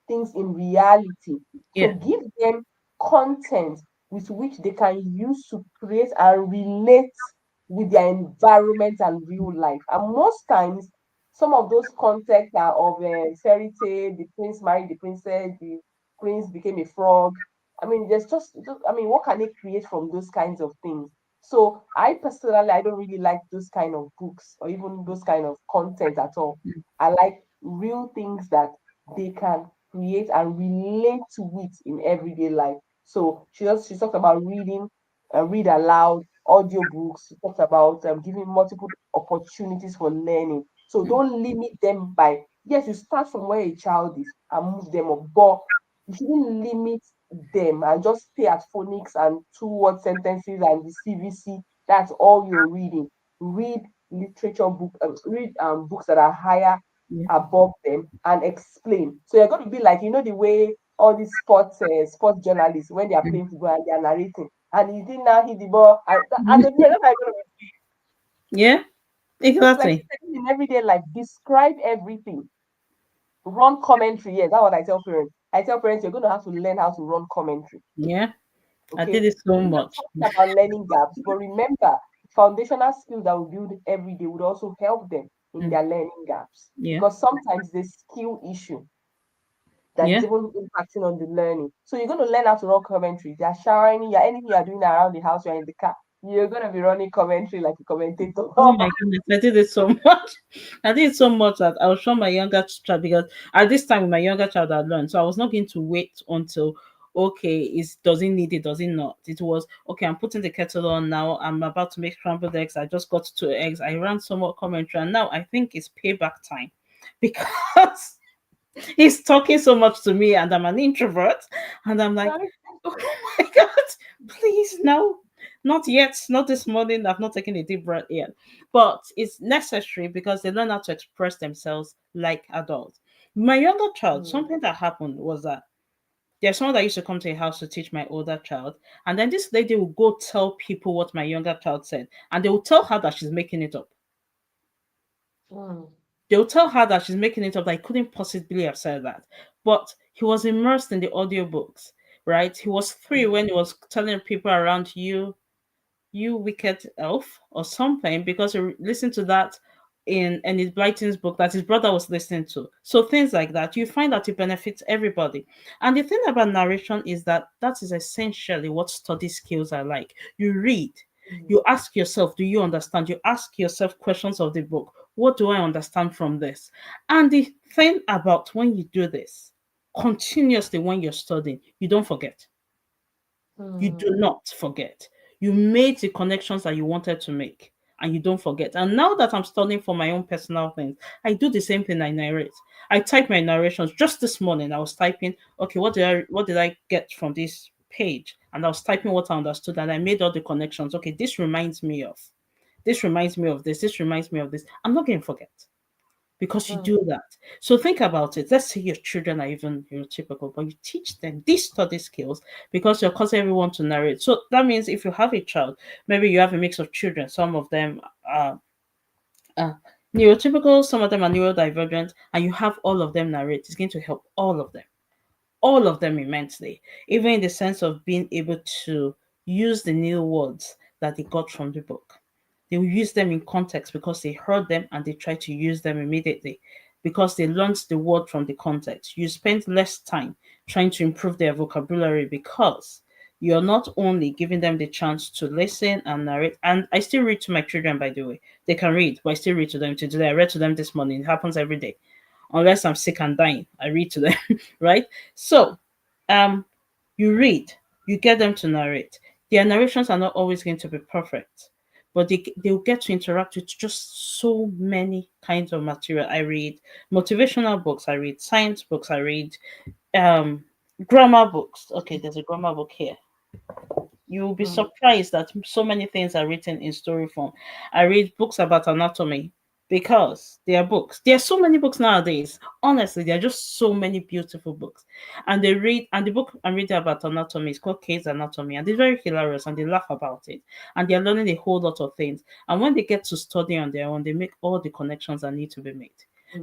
things in reality. So Yeah. give them content with which they can use to create and relate with their environment and real life. And most times some of those contexts are of a fairy tale, the prince married the princess, the prince became a frog. I mean, I mean, what can they create from those kinds of things? So I personally, I don't really like those kind of books or even those kind of content at all. I like real things that they can create and relate to it in everyday life. So she talked about reading, read aloud, audiobooks. She talked about giving multiple opportunities for learning. So Mm. don't limit them by, yes, you start from where a child is and move them up, but you shouldn't limit them and just stay at phonics and two-word sentences and the CVC. That's all you're reading. Read read books that are higher Yeah. above them and explain. So you're going to be like, the way all these sports journalists, when they are Mm. playing football and they are narrating, and he did not hit the ball, and the parents are going to Yeah. just like Exactly. in everyday life, describe everything. Run commentary. Yes, that's what I tell parents. I tell parents you're going to have to learn how to run commentary. Yeah. I did Okay. it so We are much. talking about learning gaps, but remember, foundational skills that we build every day would also help them in Mm. their learning gaps Yeah. because sometimes the skill issue that is Yeah. even impacting on the learning. So you're going to learn how to run commentary. You're showering, you're anything you're doing around the house, you're in the car. You're going to be running commentary like a commentator. Oh my goodness, I did it so much. I did it so much that I was showing my younger child because at this time my younger child had learned. So I was not going to wait until okay, is does he need it, does he not? It was okay, I'm putting the kettle on now. I'm about to make scrambled eggs. I just got 2 eggs. I ran some more commentary and now I think it's payback time because he's talking so much to me and I'm an introvert and I'm like, oh my god, please no, not yet, not this morning. I've not taken a deep breath yet, but it's necessary because they learn how to express themselves like adults. My younger child, Mm, something that happened was that there's someone that used to come to a house to teach my older child, and then this lady will go tell people what my younger child said, and they will tell her that she's making it up. mm, They'll tell her that she's making it up, that I couldn't possibly have said that. But he was immersed in the audiobooks, right? He was 3 when he was telling people around you, you wicked elf, or something, because he listened to that in Enid Blyton's book that his brother was listening to. So things like that, you find that it benefits everybody. And the thing about narration is that that is essentially what study skills are like. You read, mm, you ask yourself, do you understand? You ask yourself questions of the book. What do I understand from this? And the thing about when you do this continuously when you're studying, you don't forget. You Mm. do not forget. You made the connections that you wanted to make and you don't forget. And now that I'm studying for my own personal things, I do the same thing. I narrate. I type my narrations. Just this morning I was typing, okay, what did I get from this page? And I was typing what I understood and I made all the connections. Okay, this reminds me of this reminds me of this. I'm not going to forget because you Mm. do that. So think about it. Let's say your children are even neurotypical, but you teach them these study skills because you're causing everyone to narrate. So that means if you have a child, maybe you have a mix of children, some of them are neurotypical, some of them are neurodivergent, and you have all of them narrate, it's going to help all of them immensely, even in the sense of being able to use the new words that they got from the book. They will use them in context because they heard them and they try to use them immediately because they learned the word from the context. You spend less time trying to improve their vocabulary because you're not only giving them the chance to listen and narrate. And I still read to my children, by the way. They can read, but I still read to them today. I read to them this morning. It happens every day. Unless I'm sick and dying, I read to them, right? So, um, you read, you get them to narrate. Their narrations are not always going to be perfect, but they'll get to interact with just so many kinds of material. I read motivational books, I read science books, I read um grammar books. Okay, there's a grammar book here. You will be Mm. surprised that so many things are written in story form. I read books about anatomy because they are books. There are so many books nowadays. Honestly, there are just so many beautiful books. And the book I'm reading about anatomy is called Kate's Anatomy, and it's very hilarious and they laugh about it. And they're learning a whole lot of things. And when they get to study on their own, they make all the connections that need to be made.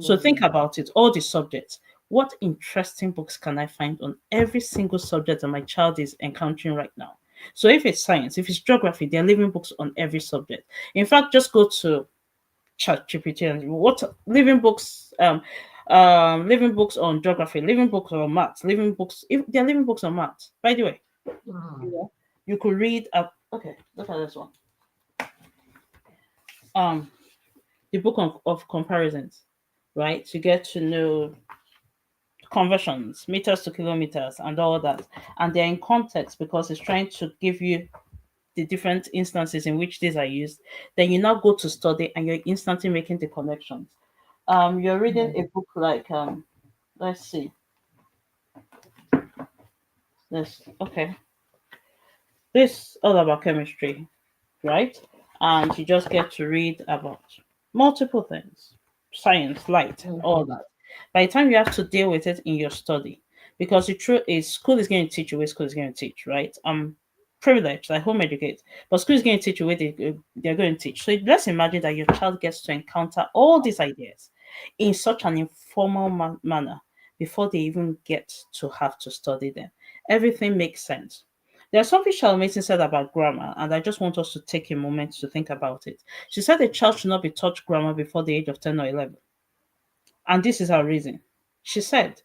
So think Mm. about it, all the subjects. What interesting books can I find on every single subject that my child is encountering right now? So if it's science, if it's geography, there are living books on every subject. In fact, just go to ChatGPT and what living books on geography, living books on maths, living books. If there are living books on maths, by the way, you Mm. know, you could read up. Okay, look at this one. Um, the book of comparisons, right? To get to know conversions, meters to kilometers, and all that, and they're in context because it's trying to give you the different instances in which these are used, then you now go to study and you're instantly making the connections. You're reading Mm. a book like let's see, this okay, this all about chemistry, right? And you just get to read about multiple things, science, light, all Mhm. that. By the time you have to deal with it in your study, because the truth is, school is going to teach you what school is going to teach, right? I'm privileged, I home educate, but school is going to teach you what they're going to teach. So let's imagine that your child gets to encounter all these ideas in such an informal manner before they even get to have to study them. Everything makes sense. There's something Charlotte Mason said about grammar, and I just want us to take a moment to think about it. She said a child should not be taught grammar before the age of 10 or 11. And this is her reason. She said,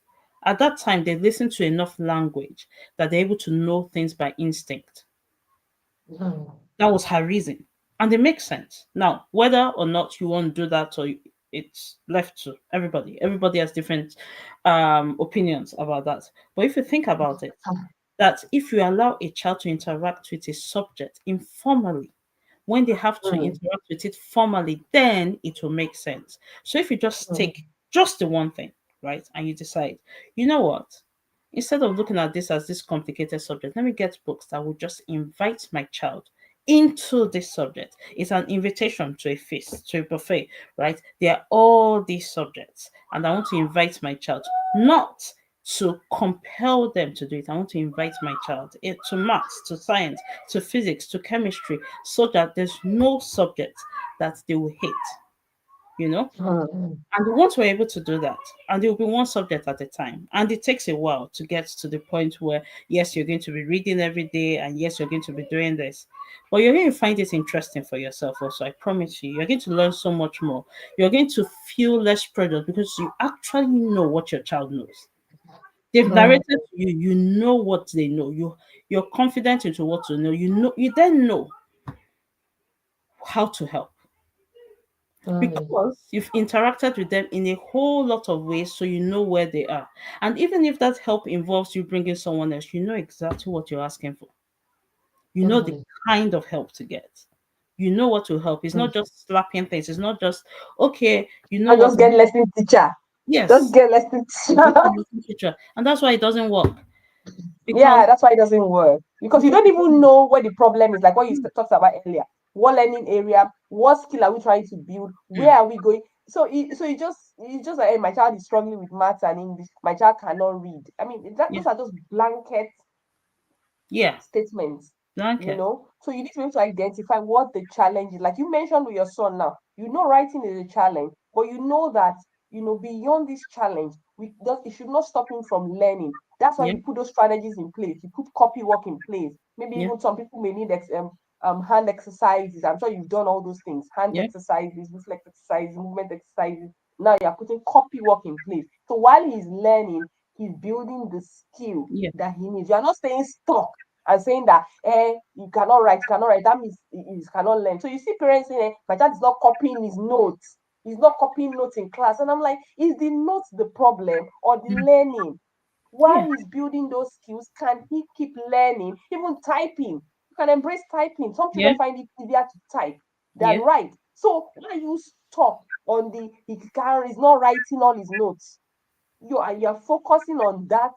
at that time, they listen to enough language that they're able to know things by instinct. Mm. That was her reason. And it makes sense. Now, whether or not you want to do that or it's left to everybody, everybody has different opinions about that. But if you think about it, that if you allow a child to interact with a subject informally, when they have to Mm. interact with it formally, then it will make sense. So if you just Mm. take just the one thing, right, and you decide, you know what, instead of looking at this as this complicated subject, let me get books that will just invite my child into this subject. It's an invitation to a feast, to a buffet, right? There are all these subjects, and I want to invite my child, not to compel them to do it. I want to invite my child to maths, to science, to physics, to chemistry, so that there's no subject that they will hate, you know? Mm. And once we're able to do that, and it will be one subject at a time, and it takes a while to get to the point where, yes, you're going to be reading every day, and yes, you're going to be doing this, but you're going to find it interesting for yourself also. I promise you, you're going to learn so much more. You're going to feel less pressure because you actually know what your child knows. They've Mm. narrated to you, you know what they know. You're confident into what to know. You then know how to help. Mm. because you've interacted with them in a whole lot of ways, so you know where they are. And even if that help involves you bringing someone else, you know exactly what you're asking for. You know the Mm. kind of help to get. You know what will help. It's Mm. not just slapping things. It's not just, okay, you know I what? just get lesson teacher. Just Yes, get lesson just teacher. a lesson teacher. And that's why it doesn't work. Because, Yeah, that's why it doesn't work. Because you because don't even know where the problem is, like what you talked about earlier. What learning area, what skill are we trying to build? Where mm, are we going? So you just like, hey, my child is struggling with maths and English. My child cannot read. I mean, yeah, those are just blanket yeah, statements, blanket. So you need to be able to identify what the challenge is. Like you mentioned with your son now, writing is a challenge, but you know that, beyond this challenge, it should not stop him from learning. That's why Yeah, you put those strategies in place. You put copy work in place. Maybe yeah, even some people may need hand exercises. I'm sure you've done all those things, hand yeah, exercises, reflex exercises, movement exercises. Now you're putting copy work in place. So while he's learning, he's building the skill yeah, that he needs. You are not staying stuck and saying that you cannot write. That means he cannot learn. So you see parents saying, my child is not copying his notes. He's not copying notes in class. And I'm like, is the notes the problem or the mm, learning? yeah, While he's building those skills, can he keep learning? Even typing. You can embrace typing. Some yeah, children find it easier to type than yeah, write. So why you stop on he's not writing all his notes? You're focusing on that,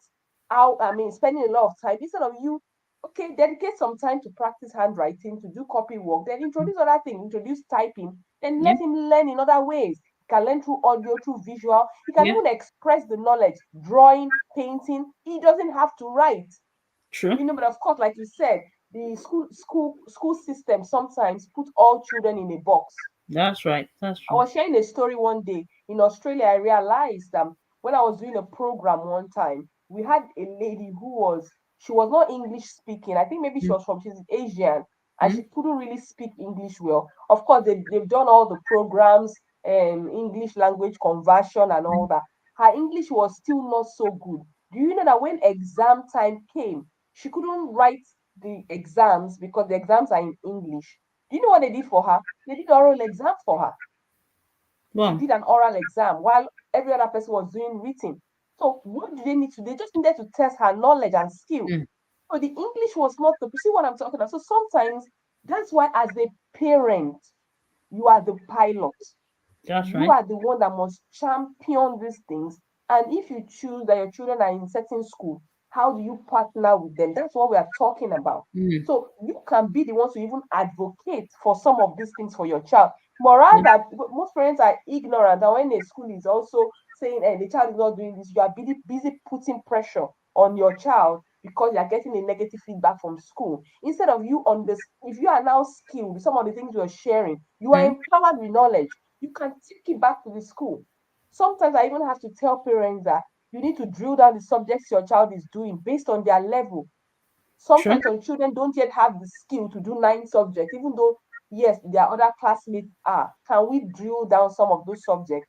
how I mean spending a lot of time instead of you, okay, dedicate some time to practice handwriting, to do copy work, then introduce other things, introduce typing, then yeah, let him learn in other ways. He can learn through audio, through visual. He can yeah. even express the knowledge, drawing, painting. He doesn't have to write. True. But of course, like you said, the school system sometimes put all children in a box. That's right. That's I true. was sharing a story one day in Australia. I realized when I was doing a program one time, we had a lady she was not English speaking. I think maybe Mm, she's Asian and mm, she couldn't really speak English well. Of course, they've done all the programs and English language conversion and all mm. that. Her English was still not so good. Do you know that when exam time came, she couldn't write the exams because the exams are in English? Do you know what they did for her? They did oral exam for her. She Well, did an oral exam while every other person was doing written. So what do they need to? They just needed to test her knowledge and skill. mm, So the English was not the. See what I'm talking about? So sometimes that's why, as a parent, you are the pilot. that's You right. are the one that must champion these things. And if you choose that your children are in certain school, how do you partner with them? That's what we are talking about. Mm, So you can be the one to even advocate for some of these things for your child. But yeah, rather, most parents are ignorant. And when a school is also saying, the child is not doing this, you are busy putting pressure on your child because you're getting a negative feedback from school. Instead of you on this, if you are now skilled with some of the things you're sharing, you are mm, empowered with knowledge, you can take it back to the school. Sometimes I even have to tell parents that you need to drill down the subjects your child is doing based on their level. true. Sometimes some children don't yet have the skill to do 9 subjects, even though, yes, their other classmates are. Can we drill down some of those subjects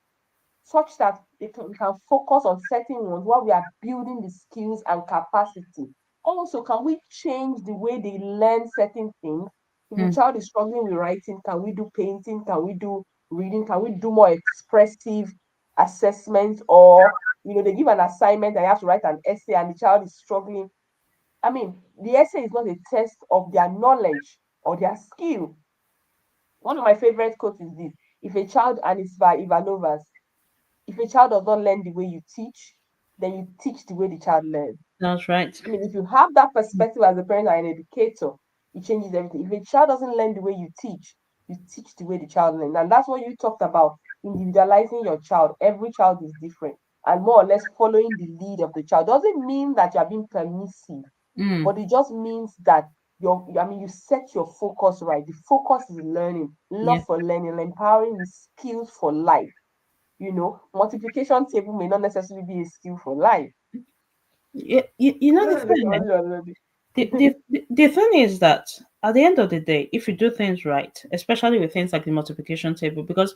such that we can focus on certain ones while we are building the skills and capacity? Also, can we change the way they learn certain things? If a Mm, child is struggling with writing, can we do painting? Can we do reading? Can we do more expressive assessments? Or, they give an assignment and you have to write an essay and the child is struggling. I mean, the essay is not a test of their knowledge or their skill. One of my favorite quotes is this: if a child, and it's by Ivanovas, if a child does not learn the way you teach, then you teach the way the child learns. that's right. I mean, if you have that perspective as a parent and an educator, it changes everything. If a child doesn't learn the way you teach the way the child learns. And that's what you talked about, individualizing your child. Every child is different. And more or less following the lead of the child doesn't mean that you are being permissive, Mm, but it just means that you set your focus right. The focus is learning, yeah. love for learning, empowering with skills for life. Multiplication table may not necessarily be a skill for life. You know the thing. The thing is that at the end of the day, if you do things right, especially with things like the multiplication table, because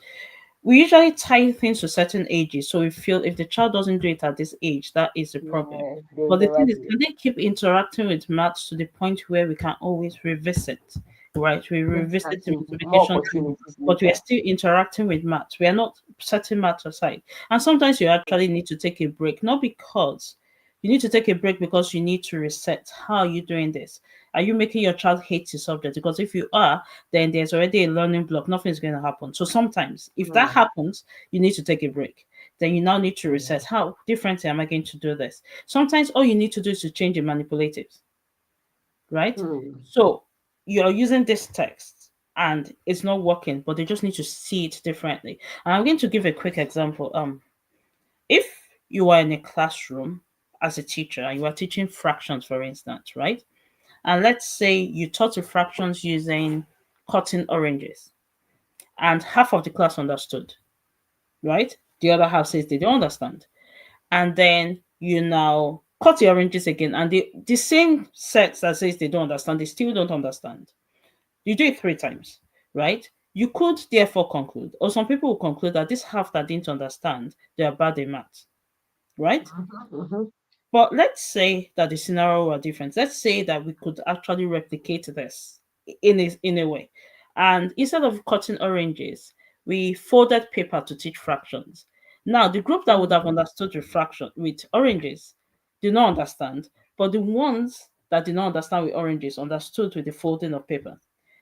we usually tie things to certain ages, so we feel if the child doesn't do it at this age, that is the problem. Yeah, they'll But the never thing is, do it. can they keep interacting with maths to the point where we can always revisit? right? We revisit the Exactly. More multiplication table, opportunities but we are later. still interacting with maths. We are not setting maths aside. And sometimes you actually need to take a break, not because you need to take a break because you need to reset. How are you doing this? Are you making your child hate the subject? Because if you are, then there's already a learning block. Nothing's going to happen. So sometimes, if that Mm, happens, you need to take a break. Then you now need to reset. mm, How differently am I going to do this? Sometimes all you need to do is to change the manipulatives, right? mm, So you're using this text and it's not working, but they just need to see it differently. And I'm going to give a quick example. If you are in a classroom as a teacher and you are teaching fractions, for instance, right? And let's say you taught the fractions using cutting oranges, and half of the class understood, right? The other half says they don't understand. And then you now cut the oranges again, and the same set that says they don't understand, they still don't understand. You do it three times, right? You could therefore conclude, or some people will conclude that this half that didn't understand, they are bad in maths, right? mhm, But let's say that the scenario were different. Let's say that we could actually replicate this in a way. And instead of cutting oranges, we folded paper to teach fractions. Now, the group that would have mhm, understood the fraction with oranges did not understand, but the ones that did not understand with oranges understood with the folding of paper.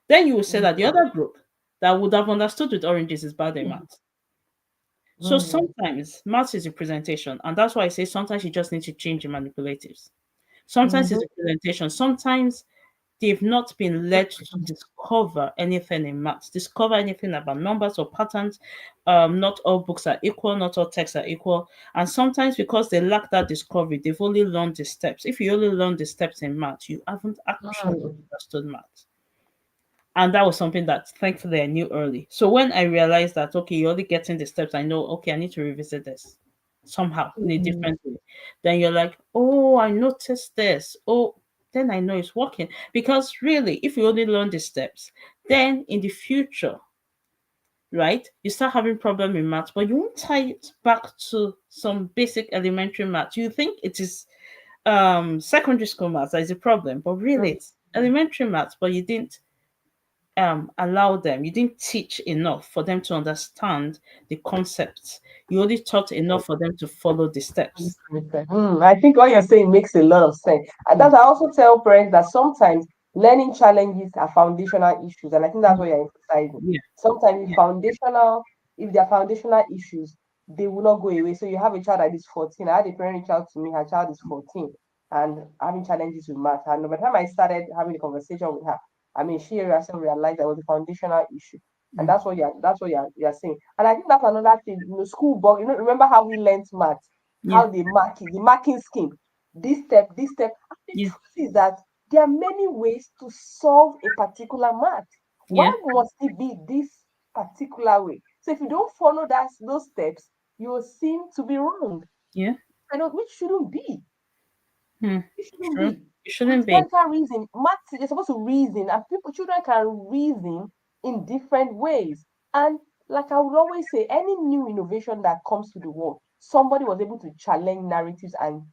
Then you will say that the mhm, other group that would have understood with oranges is bad in math. So mhm, sometimes maths is a presentation, and that's why I say sometimes you just need to change the manipulatives. Sometimes mhm, it's a presentation. Sometimes they've not been led to discover anything in maths, discover anything about numbers or patterns. Not all books are equal, not all texts are equal. And sometimes because they lack that discovery, they've only learned the steps. If you only learn the steps in maths, you haven't actually mhm, understood maths. And that was something that thankfully I knew early. So when I realized that, okay, you're only getting the steps, I know, okay, I need to revisit this somehow in a mhm, different way. Then you're like, oh, I noticed this. Oh, then I know it's working. Because really, if you only learn the steps, then in the future, right, you start having problem in maths, but you won't tie it back to some basic elementary maths. You think it is secondary school maths that is a problem, but really mhm, it's elementary maths, but you didn't allow them, you didn't teach enough for them to understand the concepts. You only taught enough for them to follow the steps. I think what you're saying makes a lot of sense. And Mm, that I also tell parents that sometimes learning challenges are foundational issues, and I think that's mm, what you're emphasizing. yeah, Sometimes yeah, if they're foundational issues, they will not go away. So you have a child that is 14. I had a parent reach out to me, her child is 14 and having challenges with math. And by the time I started having a conversation with her, I mean, she herself realized that was a foundational issue. And mm, that's what you're saying. And I think that's another thing, school book, remember how we learned math, yeah, how they mark it, the marking scheme, this step. And the yeah, truth is that there are many ways to solve a particular math. Why yeah, must it be this particular way? So if you don't follow those steps, you will seem to be wrong. yeah. I know which shouldn't be. Hmm. It shouldn't True. be. It We shouldn't be. can't reason. Maths, you're supposed to reason, and children can reason in different ways. And like I would always say, any new innovation that comes to the world, somebody was able to challenge narratives and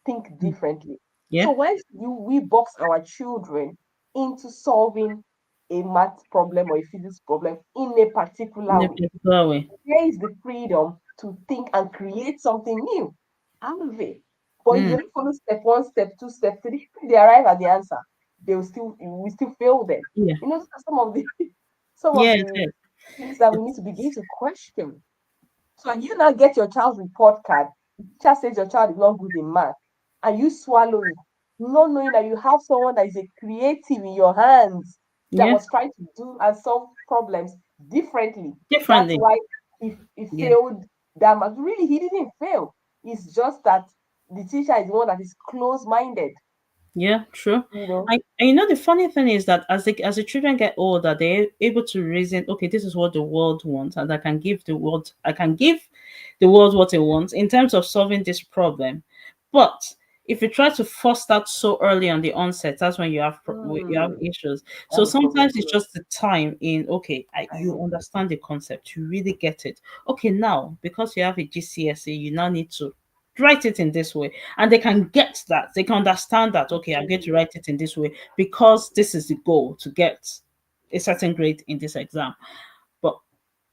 think Mm, differently. yeah, So why do we box our children into solving a math problem or a physics problem in a in particular a way? particular way. There is the freedom to think and create something new out of it. But if Mm, they don't follow step one, step two, step three, they arrive at the answer, they will still we still fail them. yeah, Those are some of the some yeah, of it the is. things that we need It's, to begin to question. So you now get your child's report card. The teacher says your child is not good in math, and you swallow it, not knowing that you have someone that is a creative in your hands that yeah, was trying to do and solve problems differently. That's differently. why he Yeah, failed that math. Really, he didn't fail. It's just that the teacher is the one that is close-minded. yeah, true. You know. And you know the funny thing is that as the children get older, they're able to reason. Okay, this is what the world wants, and I can give the world what it wants in terms of solving this problem. But if you try to force that so early on the onset, that's when you have Hmm, issues. So that's a problem. sometimes it's just the time in. Okay, you Timing. understand the concept, you really get it. Okay, now because you have a GCSE, you now need to write it in this way, and they can get that, they can understand that. Okay, I'm going to write it in this way because this is the goal to get. a certain grade in this exam. But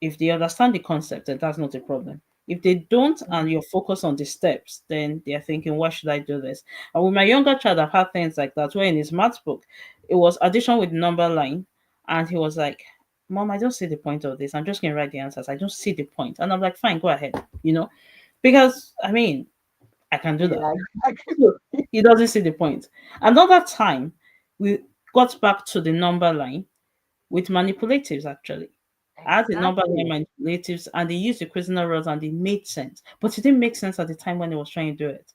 if they understand the concept, then that's not a problem. If they don't and you're focused on the steps, then they're thinking, why should I do this? And with my younger child, I've had things like that where in his math book, it was addition with number line. And he was like, Mom, I don't see the point of this. I'm just going to write the answers. I don't see the point. And I'm like, fine, go ahead, you know, because I mean, I can do that. Yeah, exactly. So he doesn't see the point. Another time, we got back to the number line with manipulatives actually. I had the number line Exactly. manipulatives and they used the equational rules and they made sense. But it didn't make sense at the time when I was trying to do it.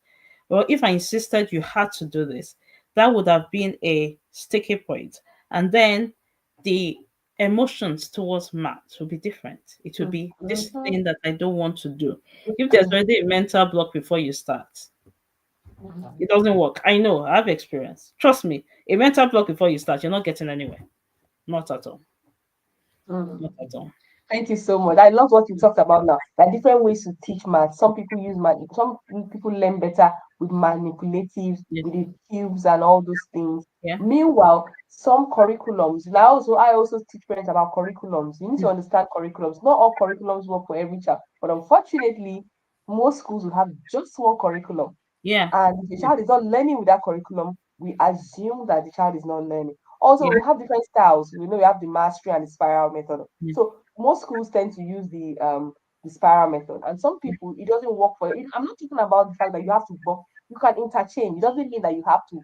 Well, if I insisted you had to do this, that would have been a sticky point. And then the emotions towards math will be different. It will be this Mm-hmm. thing that I don't want to do. If there's already a mental block before you start, it doesn't work. I know, I have experience. Trust me, a mental block before you start, you're not getting anywhere. Not at all. Mm-hmm. Not at all. Thank you so much. I love what you talked about now. There are different ways to teach math. Some people use math. Some people learn better with manipulatives, Yeah. with the cubes and all those things. Yeah. Meanwhile, some curriculums. And I also teach parents about curriculums. You need to Mm. understand curriculums. Not all curriculums work for every child, but unfortunately, most schools will have just one curriculum. Yeah. And if the Yeah. child is not learning with that curriculum, we assume that the child is not learning. Also, Yeah. we have different styles. We know we have the mastery and the spiral method. Yeah. So most schools tend to use the spiral method, and some people it doesn't work for it. I'm not talking about the fact that you have to work. You can interchange. It doesn't mean that you have to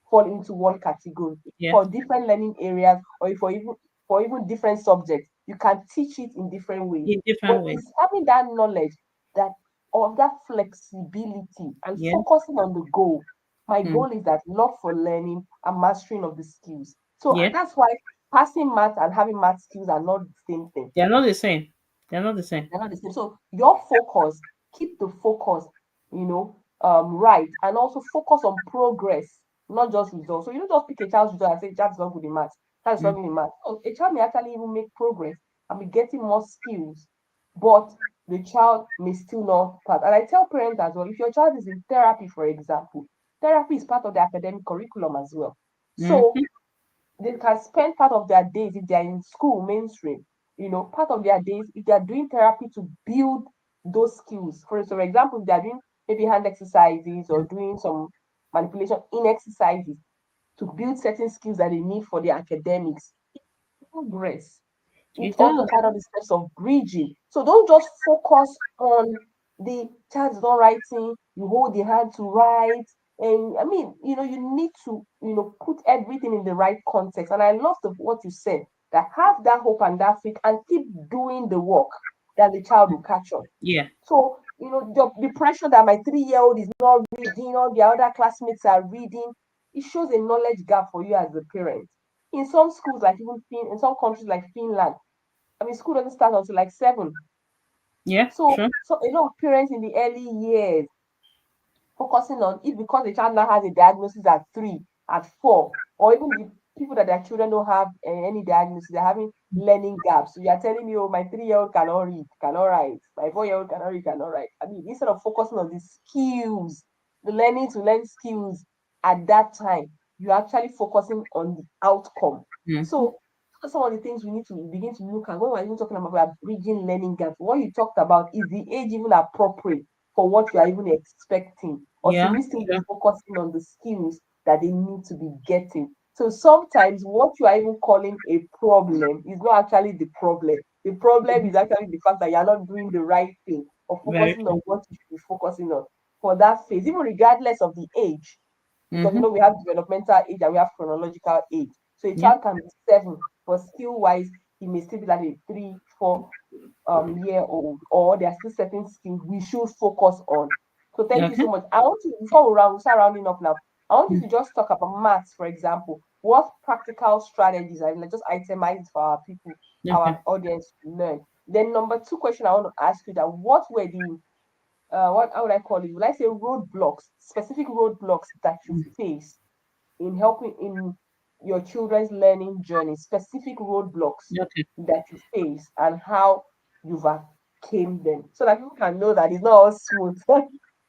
fall into one category Yeah. for different learning areas or for even different subjects. You can teach it in different ways, In different but ways. it's having that knowledge that of that flexibility and Yeah. focusing on the goal. My Mm. goal is that love for learning and mastering of the skills. So Yeah. that's why passing math and having math skills are not the same thing. They're not the same. They're not the same. They're not the same. So your focus, keep the focus, right, and also focus on progress, not just results. So you don't just pick a child's result and say that's not good in math. That's not Mm. good in math. So a child may actually even make progress and be getting more skills, but the child may still not pass. And I tell parents as well, if your child is in therapy, for example, therapy is part of the academic curriculum as well. So Mm-hmm. they can spend part of their days if they're in school mainstream, part of their days if they're doing therapy to build those skills. For example, if they're doing maybe hand exercises or doing some manipulation in exercises to build certain skills that they need for their academics, progress. It's It also does. part of the steps of bridging. So don't just focus on the child is not writing, you hold the hand to write. And I mean, you need to, put everything in the right context. And I love what you said, that have that hope and that faith and keep doing the work that the child will catch on. Yeah. So, the pressure that my 3-year-old is not reading, all the other classmates are reading, it shows a knowledge gap for you as a parent. In some schools, like even in some countries like Finland, I mean, school doesn't start until like 7. Yeah. So, True. so a lot of parents in the early years focusing on it because the child now has a diagnosis at 3, at 4, or even the people that their children don't have any diagnosis, they're having learning gaps. So you're telling me, oh, my 3-year-old cannot read, cannot write, my 4-year-old cannot read, cannot write. I mean, instead of focusing on the skills, the learning to learn skills at that time, you're actually focusing on the outcome. Mm-hmm. So some of the things we need to begin to look at when we're even talking about we are bridging learning gaps. What you talked about, is the age even appropriate for what you are even expecting, or should Yeah. we still be True. focusing on the skills that they need to be getting? So sometimes what you are even calling a problem is not actually the problem. The problem is actually the fact that you're not doing the right thing or Very focusing on true. what you should be focusing on for that phase, even regardless of the age, because Mm-hmm. we have developmental age and we have chronological age. So a Yeah. child can be 7, but skill wise, he may still be like a 3, 4 year old, or there are still certain skills we should focus on. So thank you Okay. so much. I want to, before we start rounding up now, I want you Mm. to just talk about maths, for example. What practical strategies, I mean, just itemize it for our people, Okay. our audience to learn. Then number two question I want to ask you, that what were the what how would I call it? Would I say roadblocks, specific roadblocks that you Mm. face in helping in your children's learning journey, specific roadblocks Okay. that you face and how you've overcame them, so that people can know that it's not all smooth.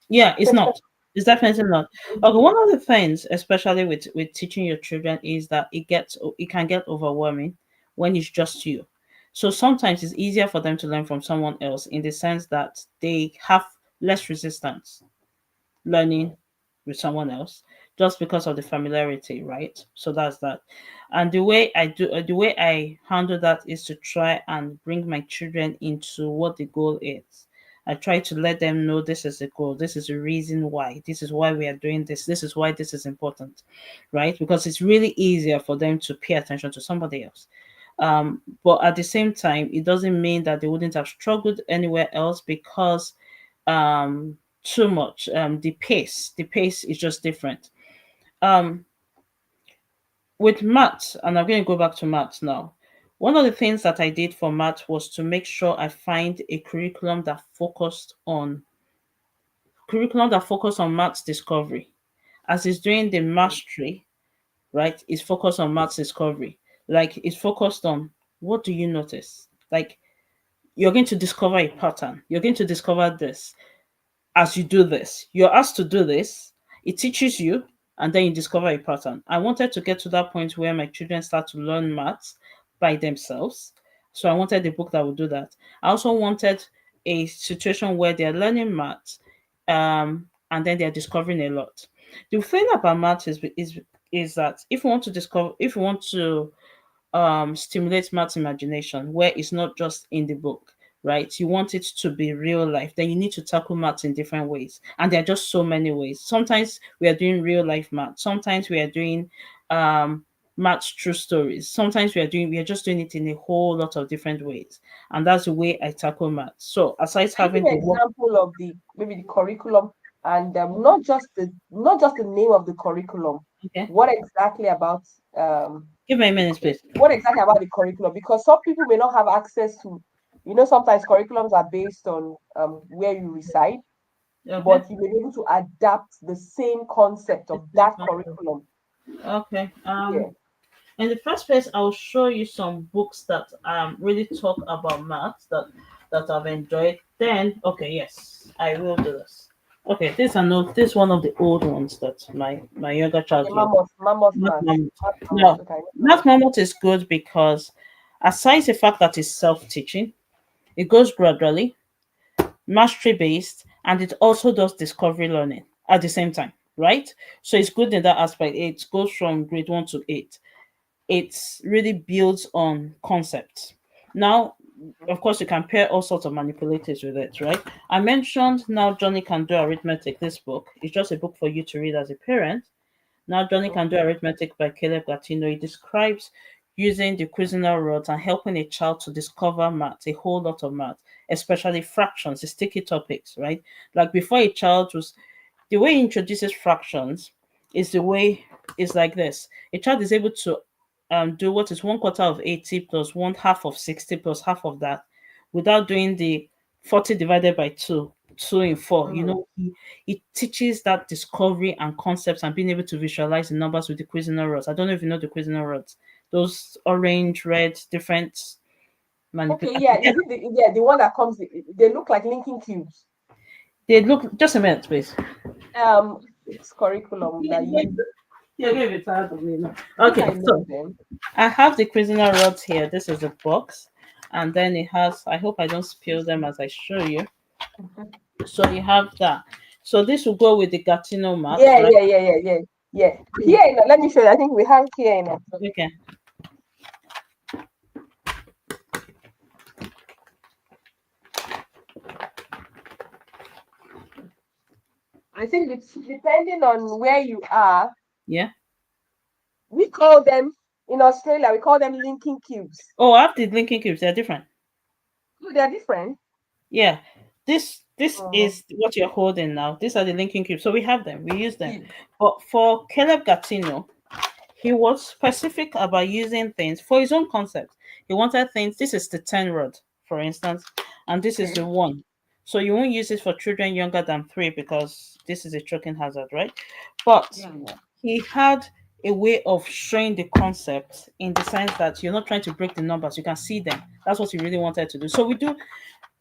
Yeah, it's not. It's definitely not. Okay, one of the things, especially with teaching your children, is that it can get overwhelming when it's just you. So sometimes it's easier for them to learn from someone else in the sense that they have less resistance learning with someone else just because of the familiarity, right? So that's that. And the way I handle that is to try and bring my children into what the goal is. I try to let them know this is the goal, this is the reason why, this is why we are doing this is why this is important, right? Because it's really easier for them to pay attention to somebody else. But at the same time, it doesn't mean that they wouldn't have struggled anywhere else because um, too much. The pace is just different. Um, with maths, and I'm going to go back to maths now. One of the things that I did for maths was to make sure I find a curriculum that focused on maths discovery. As it's doing the mastery, right? It's focused on maths discovery. Like it's focused on what do you notice? Like you're going to discover a pattern. You're going to discover this as you do this. You're asked to do this, it teaches you, and then you discover a pattern. I wanted to get to that point where my children start to learn maths by themselves. So I wanted a book that would do that. I also wanted a situation where they're learning maths and then they're discovering a lot. The thing about maths is that if you want to stimulate maths imagination where it's not just in the book, right? You want it to be real life, then you need to tackle maths in different ways. And there are just so many ways. Sometimes we are doing real life maths, sometimes we are doing um maths true stories, sometimes we are just doing it in a whole lot of different ways. And that's the way I tackle maths. So aside Can you give having me the an work, example of the maybe the curriculum and not just the name of the curriculum. okay, What exactly about um give me a minute, please. what exactly about the curriculum? Because some people may not have access to, sometimes curriculums are based on where you reside, Okay. but you may be able to adapt the same concept of that curriculum. Okay. Yeah. In the first place, I'll show you some books that really talk about maths that I've enjoyed. Then, okay, yes, I will do this. Okay, this one of the old ones that my younger child Okay, used. mammoth Math maths. Mammoth. Math mammoth. Now, Okay, I know Math mammoth. Mammoth is good because aside the fact that it's self-teaching, it goes gradually, mastery based, and it also does discovery learning at the same time, right? So it's good in that aspect. It goes from grade 1 to 8. It really builds on concepts. Now, of course, you can pair all sorts of manipulators with it, right? I mentioned Now Johnny Can Do Arithmetic. This book is just a book for you to read as a parent. Now Johnny Can Do Okay. Arithmetic by Caleb Gatino. It describes using the Cuisinart rods and helping a child to discover math, a whole lot of math, especially fractions, the sticky topics, right? Like before a child was the way he introduces fractions is the way is like this. A child is able to do what is 1/4 of 80 plus one half of 60 plus half of that without doing the 40 divided by 2, 2 in 4. Mm. It teaches that discovery and concepts and being able to visualize the numbers with the Cuisinart rods. I don't know if you know the Cuisinart rods. Those orange, red, different Okay, manipulate. yeah. Is it the one that comes? They look like linking cubes. They look just a minute, please. This curriculum that you. You're going to be tired of me now. I think Okay, I know so them. I have the Cuisinart rods here. This is the box. And then it has, I hope I don't spill them as I show you. Mhm. So you have that. So this will go with the Gatino maps, Yeah, right? yeah, yeah, yeah, yeah, yeah. Here, let me show you. I think we have here in it. Okay. I think it's depending on where you are. Yeah. We call them in Australia. We call them linking cubes. Oh, I have the linking cubes. They're different. Oh, they're different. Yeah. This Oh, is what you're holding now. These are the linking cubes. So we have them. We use them. cube. But for Caleb Gatino, he was specific about using things for his own concept. He wanted things. This is the 10 rod, for instance, and this is Okay. the 1. So you won't use it for children younger than 3 because this is a choking hazard, right? But Yeah, yeah. he had a way of showing the concept in the sense that you're not trying to break the numbers, you can see them. That's what he really wanted to do. So we do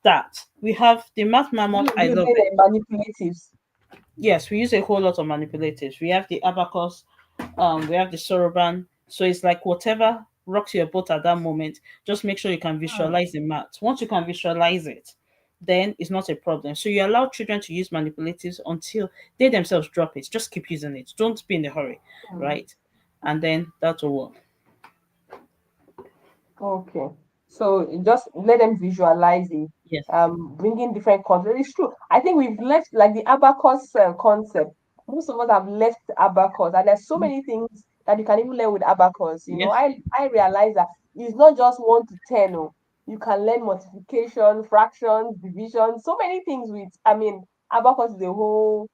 that. We have the math mammoth. I love Using it. manipulatives. Yes, we use a whole lot of manipulatives. We have the abacus, we have the soroban. So it's like whatever. rocks your boat at that moment, just make sure you can Mm. visualize the math. Once you can visualize it, then it's not a problem. So you allow children to use manipulatives until they themselves drop it. Just keep using it. Don't be in a hurry, Mm. right? And then that will work. Okay. So just let them visualize it. Yes. Bringing different concepts. It's true. I think we've left like the abacus concept. Most of us have left abacus, and there's so many things that you can even learn with abacus. You know, Yes. I realize that it's not just 1 to 10. Oh, you can learn multiplication, fractions, division, so many things with. I mean, abacus is a whole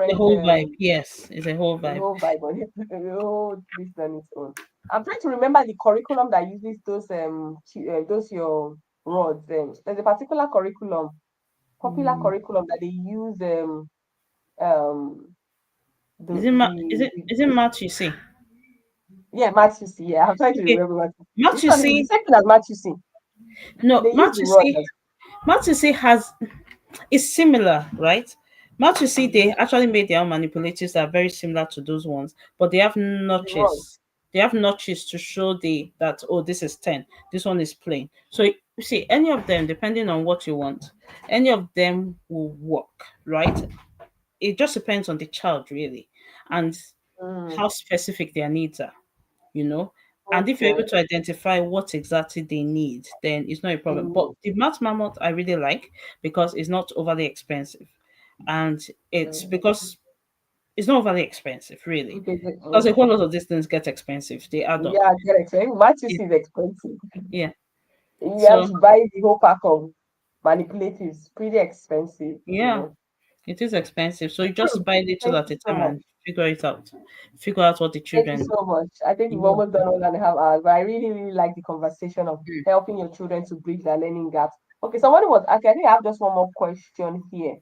The different whole vibe. Yes, it's a whole the vibe. whole vibe on it, the whole this on its own. I'm trying to remember the curriculum that uses those your rods. There's a particular curriculum, popular Mm. curriculum that they use um Is it ma- is it the math you see? yeah, Matthew C. Yeah, I'm trying to Okay. remember what Math this you one is the see? same thing as Matthew C. No, They use the rod as Math you see has it's similar, right? Math you see they actually made their own manipulatives that are very similar to those ones, but they have the rod. notches. They have notches to show the that oh this is 10, this one is plain. So you see any of them, depending on what you want, any of them will work, right? It just depends on the child really, and Mm, how specific their needs are, you know. And if you're okay. able to identify what exactly they need, then it's not a They problem. But need. the Math Mammoth I really like because it's not overly expensive. And it's Mm, because it's not overly expensive, really. okay. Because a whole Okay. lot of these things get expensive. They add up. Yeah, get expensive. Matthew Yeah. C is expensive. Yeah. You have So to buy the whole pack of manipulatives. Pretty expensive, you yeah, know. it is expensive. So you just buy little Thank at you a so time much. and figure it out. Figure out what the Thank you children so much. I think we've need. almost done 1.5 hours, but I really like the conversation of helping your children to bridge their learning gaps. Okay, somebody was okay. I think I have just one more question here.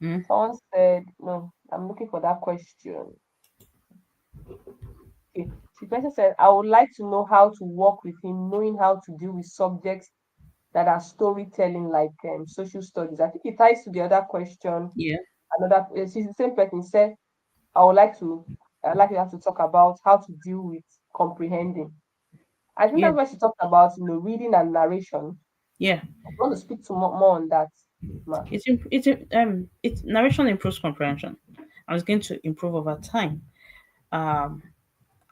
Mm. Someone said, no, I'm looking for that question. Okay. The person said, I would like to know how to work with him, knowing how to deal with subjects that are storytelling, like social studies. I think it ties to the other question. Yeah. Another, she's the same person said, I would like to, I'd like you to talk about how to deal with comprehending. I think Yeah. that's what she talked about, reading and narration. Yeah. I want to speak to more on that, ma. It's narration improves comprehension. And it's going to improve over time. Um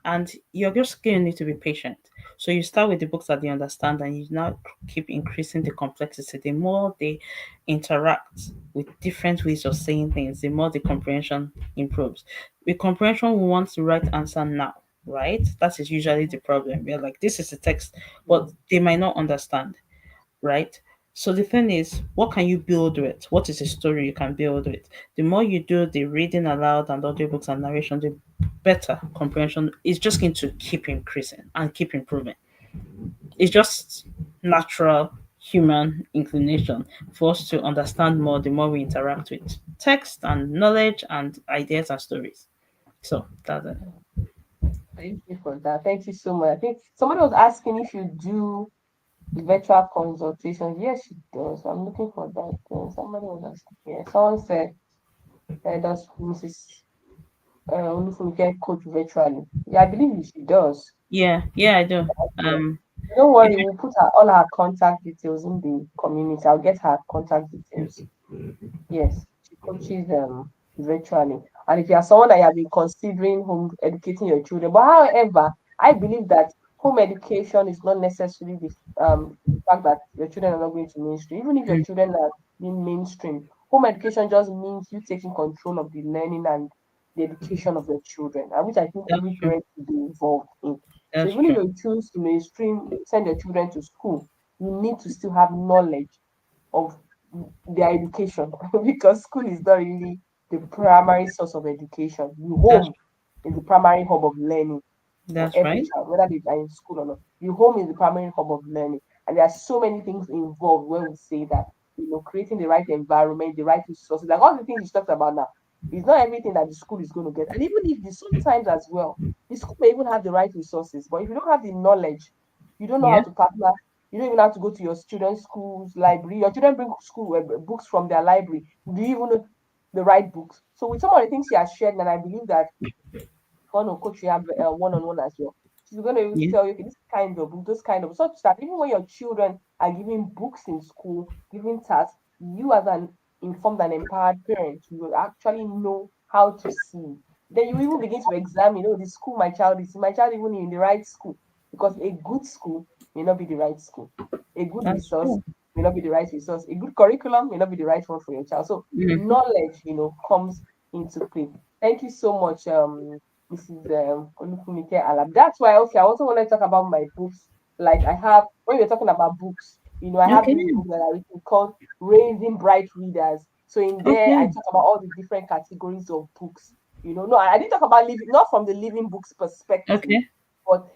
and you're just going to need to be patient. So you start with the books that they understand, and you now keep increasing the complexity. The more they interact with different ways of saying things, the more the comprehension improves. With comprehension, we want the right answer now, right? That is usually the problem. We're like, this is the text, but Mm, they might not understand, right? So the thing is, what can you build with? What is a story you can build with? The more you do the reading aloud and audiobooks and narration, the better comprehension is just going to keep increasing and keep improving. It's just natural human inclination for us to understand more the more we interact with text and knowledge and ideas and stories. So that's it. thank you for that. Thank you so much. I think somebody was asking if you do virtual consultations. Yes, she does. I'm looking for that. Somebody was asking. Yeah, someone said, does Mrs. Olufunke coach virtually? Yeah, I believe she does. Yeah, yeah, I do. Yeah. Um, Don't if worry, we'll put all her contact details in the community. I'll get her contact details. Yes, she coaches virtually. And if you are someone that you have been considering home educating your children, but however, I believe that home education is not necessarily the fact that your children are not going to mainstream. Even if your you, children are being mainstream, home education just means you taking control of the learning and the education of your children, and which I think that's every true. parent should be involved in. So That's even if true. you choose to mainstream, send your children to school, you need to still have knowledge of their education because school is not really the primary source of education. The That's home is the primary hub of learning for that's every right. child, whether they are in school or not. The home is the primary hub of learning. And there are so many things involved when we say that, creating the right environment, the right resources, like all the things you talked about now. It's not everything that the school is going to get. And even if sometimes as well, the school may even have the right resources, but if you don't have the knowledge, you don't know how Yeah, to partner, you don't even have to go to your children's school's library. Your children bring school books from their library. Do you even know the right books? So with some of the things she has shared, and I believe that want to coach you have one-on-one as well. She's going to be able to Yeah. tell you, okay, this kind of book, those kind of, such that even when your children are given books in school, given tasks, you as an informed and empowered parent, you will actually know how to see. Then you even begin to examine, oh, the school my child is in, my child even in the right school. Because a good school may not be the right school. A good That's resource true. may not be the right resource. A good curriculum may not be the right one for your child. So Mm-hmm. knowledge, comes into play. Thank you so much, Mrs. Olufunike Alam. That's why, okay, I also want to talk about my books. Like I have, when you're talking about books, I have Okay. this book that I written called Raising Bright Readers. So in there, I Okay. talk about all the different categories of books. No, I didn't talk about living, not from the living books perspective, Okay. but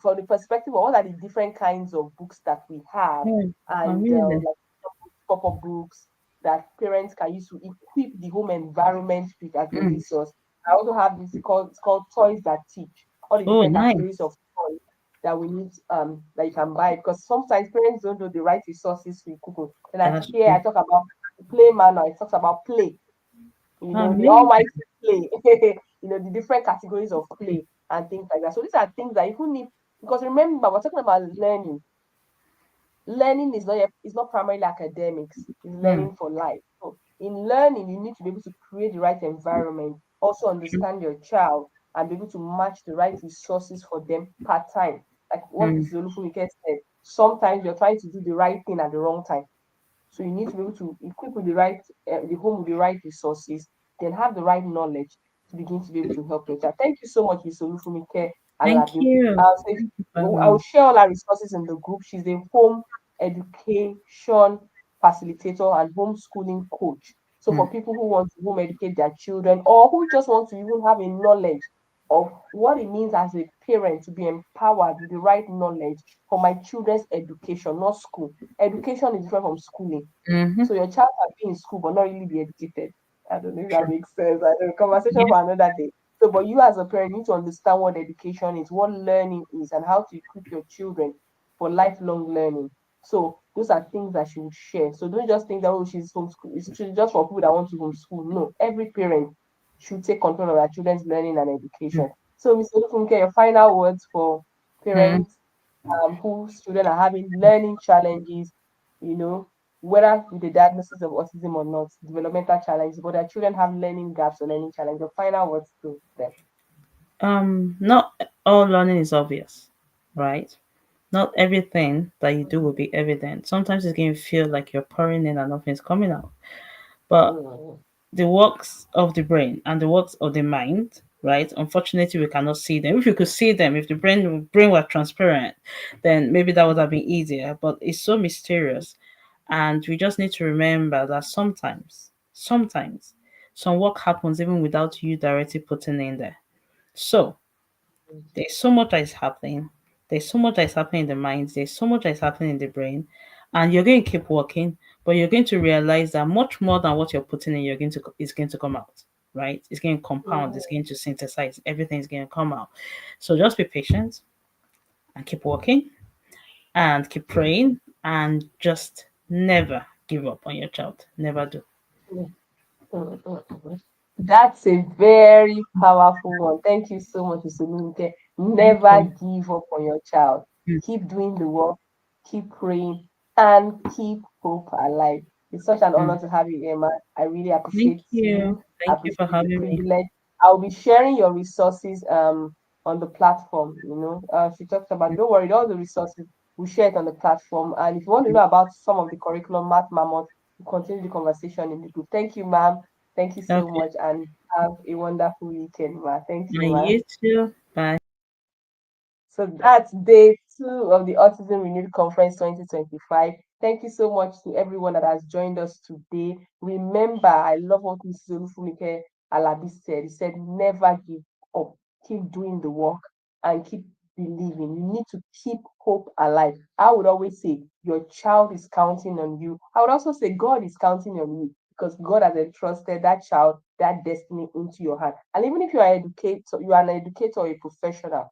from the perspective of what are the different kinds of books that we have, Oh, and amazing. like pop-up books that parents can use to equip the home environment with as a Mm. resource. I also have this called it's called Toys That Teach. All the Oh, different nice. categories of toys that we need that you can buy, because sometimes parents don't know the right resources to equip them. And That's here I true. talk about play manner, it talks about play, the Amazing. almighty play, the different categories of play and things like that. So these are things that even if, because remember, we're talking about learning. Learning is not primarily academics, it's Mm. learning for life. So in learning, you need to be able to create the right environment, also True. understand your child and be able to match the right resources for them part time. Like what Mm. Mrs. Olufunike said, sometimes you're trying to do the right thing at the wrong time. So you need to be able to equip with the home with the right resources, then have the right knowledge to begin to be able to help your child. Thank you so much, Ms. Olufumike Thank Alabi. you. So Thank you for I having will me. share all our resources in the group. She's a home education facilitator and homeschooling coach. So Mm. for people who want to home educate their children or who just want to even have a knowledge of what it means as a parent to be empowered with the right knowledge for my children's education, not school. Education is different from schooling. Mm-hmm. So your child can be in school but not really be educated. I don't know if that True. makes sense. I don't know, conversation Yeah. for another day. So, but you as a parent need to understand what education is, what learning is, and how to equip your children for lifelong learning. So those are things that she would share. So don't just think that, oh, she's homeschool. It's just for people that want to homeschool. No, every parent should take control of their children's learning and education. So, Mr. Lufunke, your final words for Mm. parents whose children are having learning challenges, you know, whether with the diagnosis of autism or not, developmental challenges, but their children have learning gaps or learning challenges. Your final words to them. Not all learning is obvious, right? Not everything that you do will be evident. Sometimes it's going to feel like you're pouring in and nothing's coming out. But Mm, the works of the brain and the works of the mind, right? Unfortunately, we cannot see them. If you could see them, if the brain were transparent, then maybe that would have been easier. But it's so mysterious, and we just need to remember that sometimes, some work happens even without you directly putting in there. So there's so much that is happening. There's so much that is happening in the mind. There's so much that is happening in the brain. And you're going to keep working, but you're going to realize that much more than what you're putting in, you're going to is going to come out. Right? It's going to compound, it's mm, going to synthesize, everything's going to come out. So just be patient and keep working and keep praying and just never give up on your child. Never do. mm, mm. That's a very powerful one. Thank you so much, Isolunke. Thank Never you. give up on your child. Mm. Keep doing the work, keep praying, and keep hope alive. It's such an Mm. honor to have you, Emma. I really Thank appreciate you. you. I Thank you for appreciate the having me. privilege. I'll be sharing your resources on the platform. She talked about, don't worry, all the resources we share it on the platform. And if you want to know about some of the curriculum, Math Mammoth, we'll continue the conversation in the group. Thank you, ma'am. Thank you so Okay. much and have a wonderful weekend, ma. Thank you, And ma. you too. Bye. So that's day 2 of the Autism Renewed Conference 2025. Thank you so much to everyone that has joined us today. Remember, I love what Mrs. Olufumike Alabi said. He said, never give up. Keep doing the work and keep believing. You need to keep hope alive. I would always say, your child is counting on you. I would also say, God is counting on you because God has entrusted that child, that destiny into your hand. And even if you are an educator or a professional,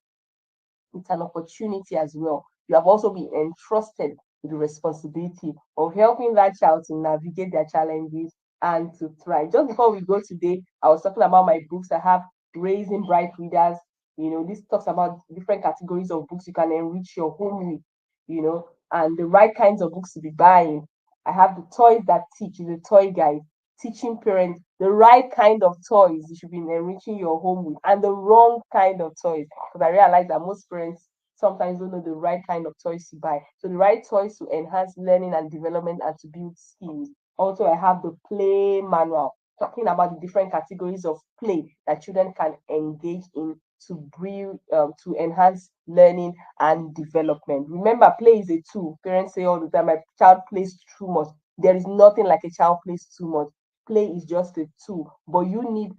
it's an opportunity as well. You have also been entrusted with the responsibility of helping that child to navigate their challenges and to thrive. Just before we go today, I was talking about my books. I have Raising Bright Readers, This talks about different categories of books you can enrich your home with, and the right kinds of books to be buying. I have the toys that teach, is a toy guide, teaching parents the right kind of toys you should be enriching your home with, and the wrong kind of toys. Because I realize that most parents sometimes don't know the right kind of toys to buy. So the right toys to enhance learning and development and to build skills. Also, I have the play manual talking about the different categories of play that children can engage in to bring to enhance learning and development. Remember, play is a tool. Parents say all the time, my child plays too much. There is nothing like a child plays too much. Play is just a tool, but you need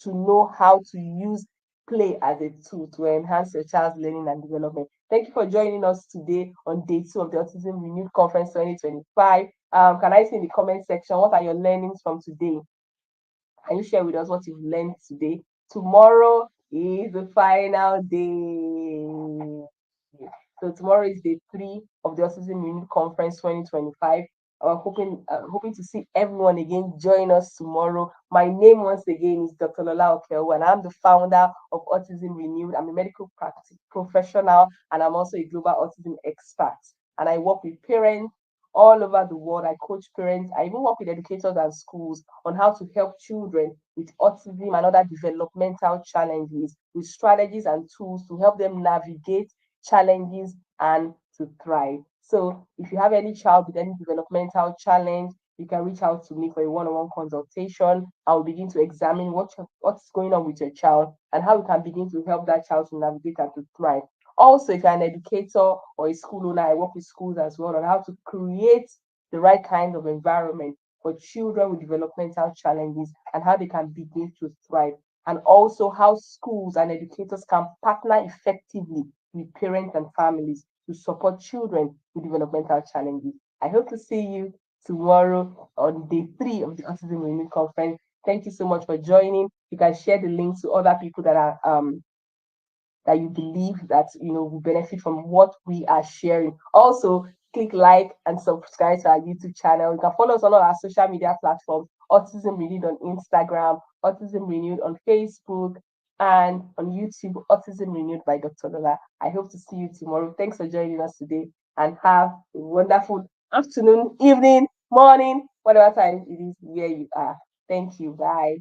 to know how to use play as a tool to enhance your child's learning and development. Thank you for joining us today on day 2 of the Autism Renewed Conference 2025. Can I see in the comment section what are your learnings from today? Can you share with us what you've learned today? Tomorrow is the final day. So tomorrow is day 3 of the Autism Renewed Conference 2025. Hoping to see everyone again join us tomorrow. My name once again is Dr. Lola Okewu, and I'm the founder of Autism Renewed. I'm a medical practice professional, and I'm also a global autism expert. And I work with parents all over the world. I coach parents. I even work with educators and schools on how to help children with autism and other developmental challenges with strategies and tools to help them navigate challenges and to thrive. So if you have any child with any developmental challenge, you can reach out to me for a one-on-one consultation. I'll begin to examine what's going on with your child and how we can begin to help that child to navigate and to thrive. Also, if you're an educator or a school owner, I work with schools as well on how to create the right kind of environment for children with developmental challenges and how they can begin to thrive. And also how schools and educators can partner effectively with parents and families to support children with developmental challenges. I hope to see you tomorrow on day 3 of the Autism Renewed Conference. Thank you so much for joining. You can share the link to other people that you believe that will benefit from what we are sharing. Also, click like and subscribe to our YouTube channel. You can follow us on all our social media platforms: Autism Renewed on Instagram, Autism Renewed on Facebook, and on YouTube, Autism Renewed by Dr. Lola. I hope to see you tomorrow. Thanks for joining us today, and have a wonderful afternoon, evening, morning, whatever time it is where you are. Thank you. Bye.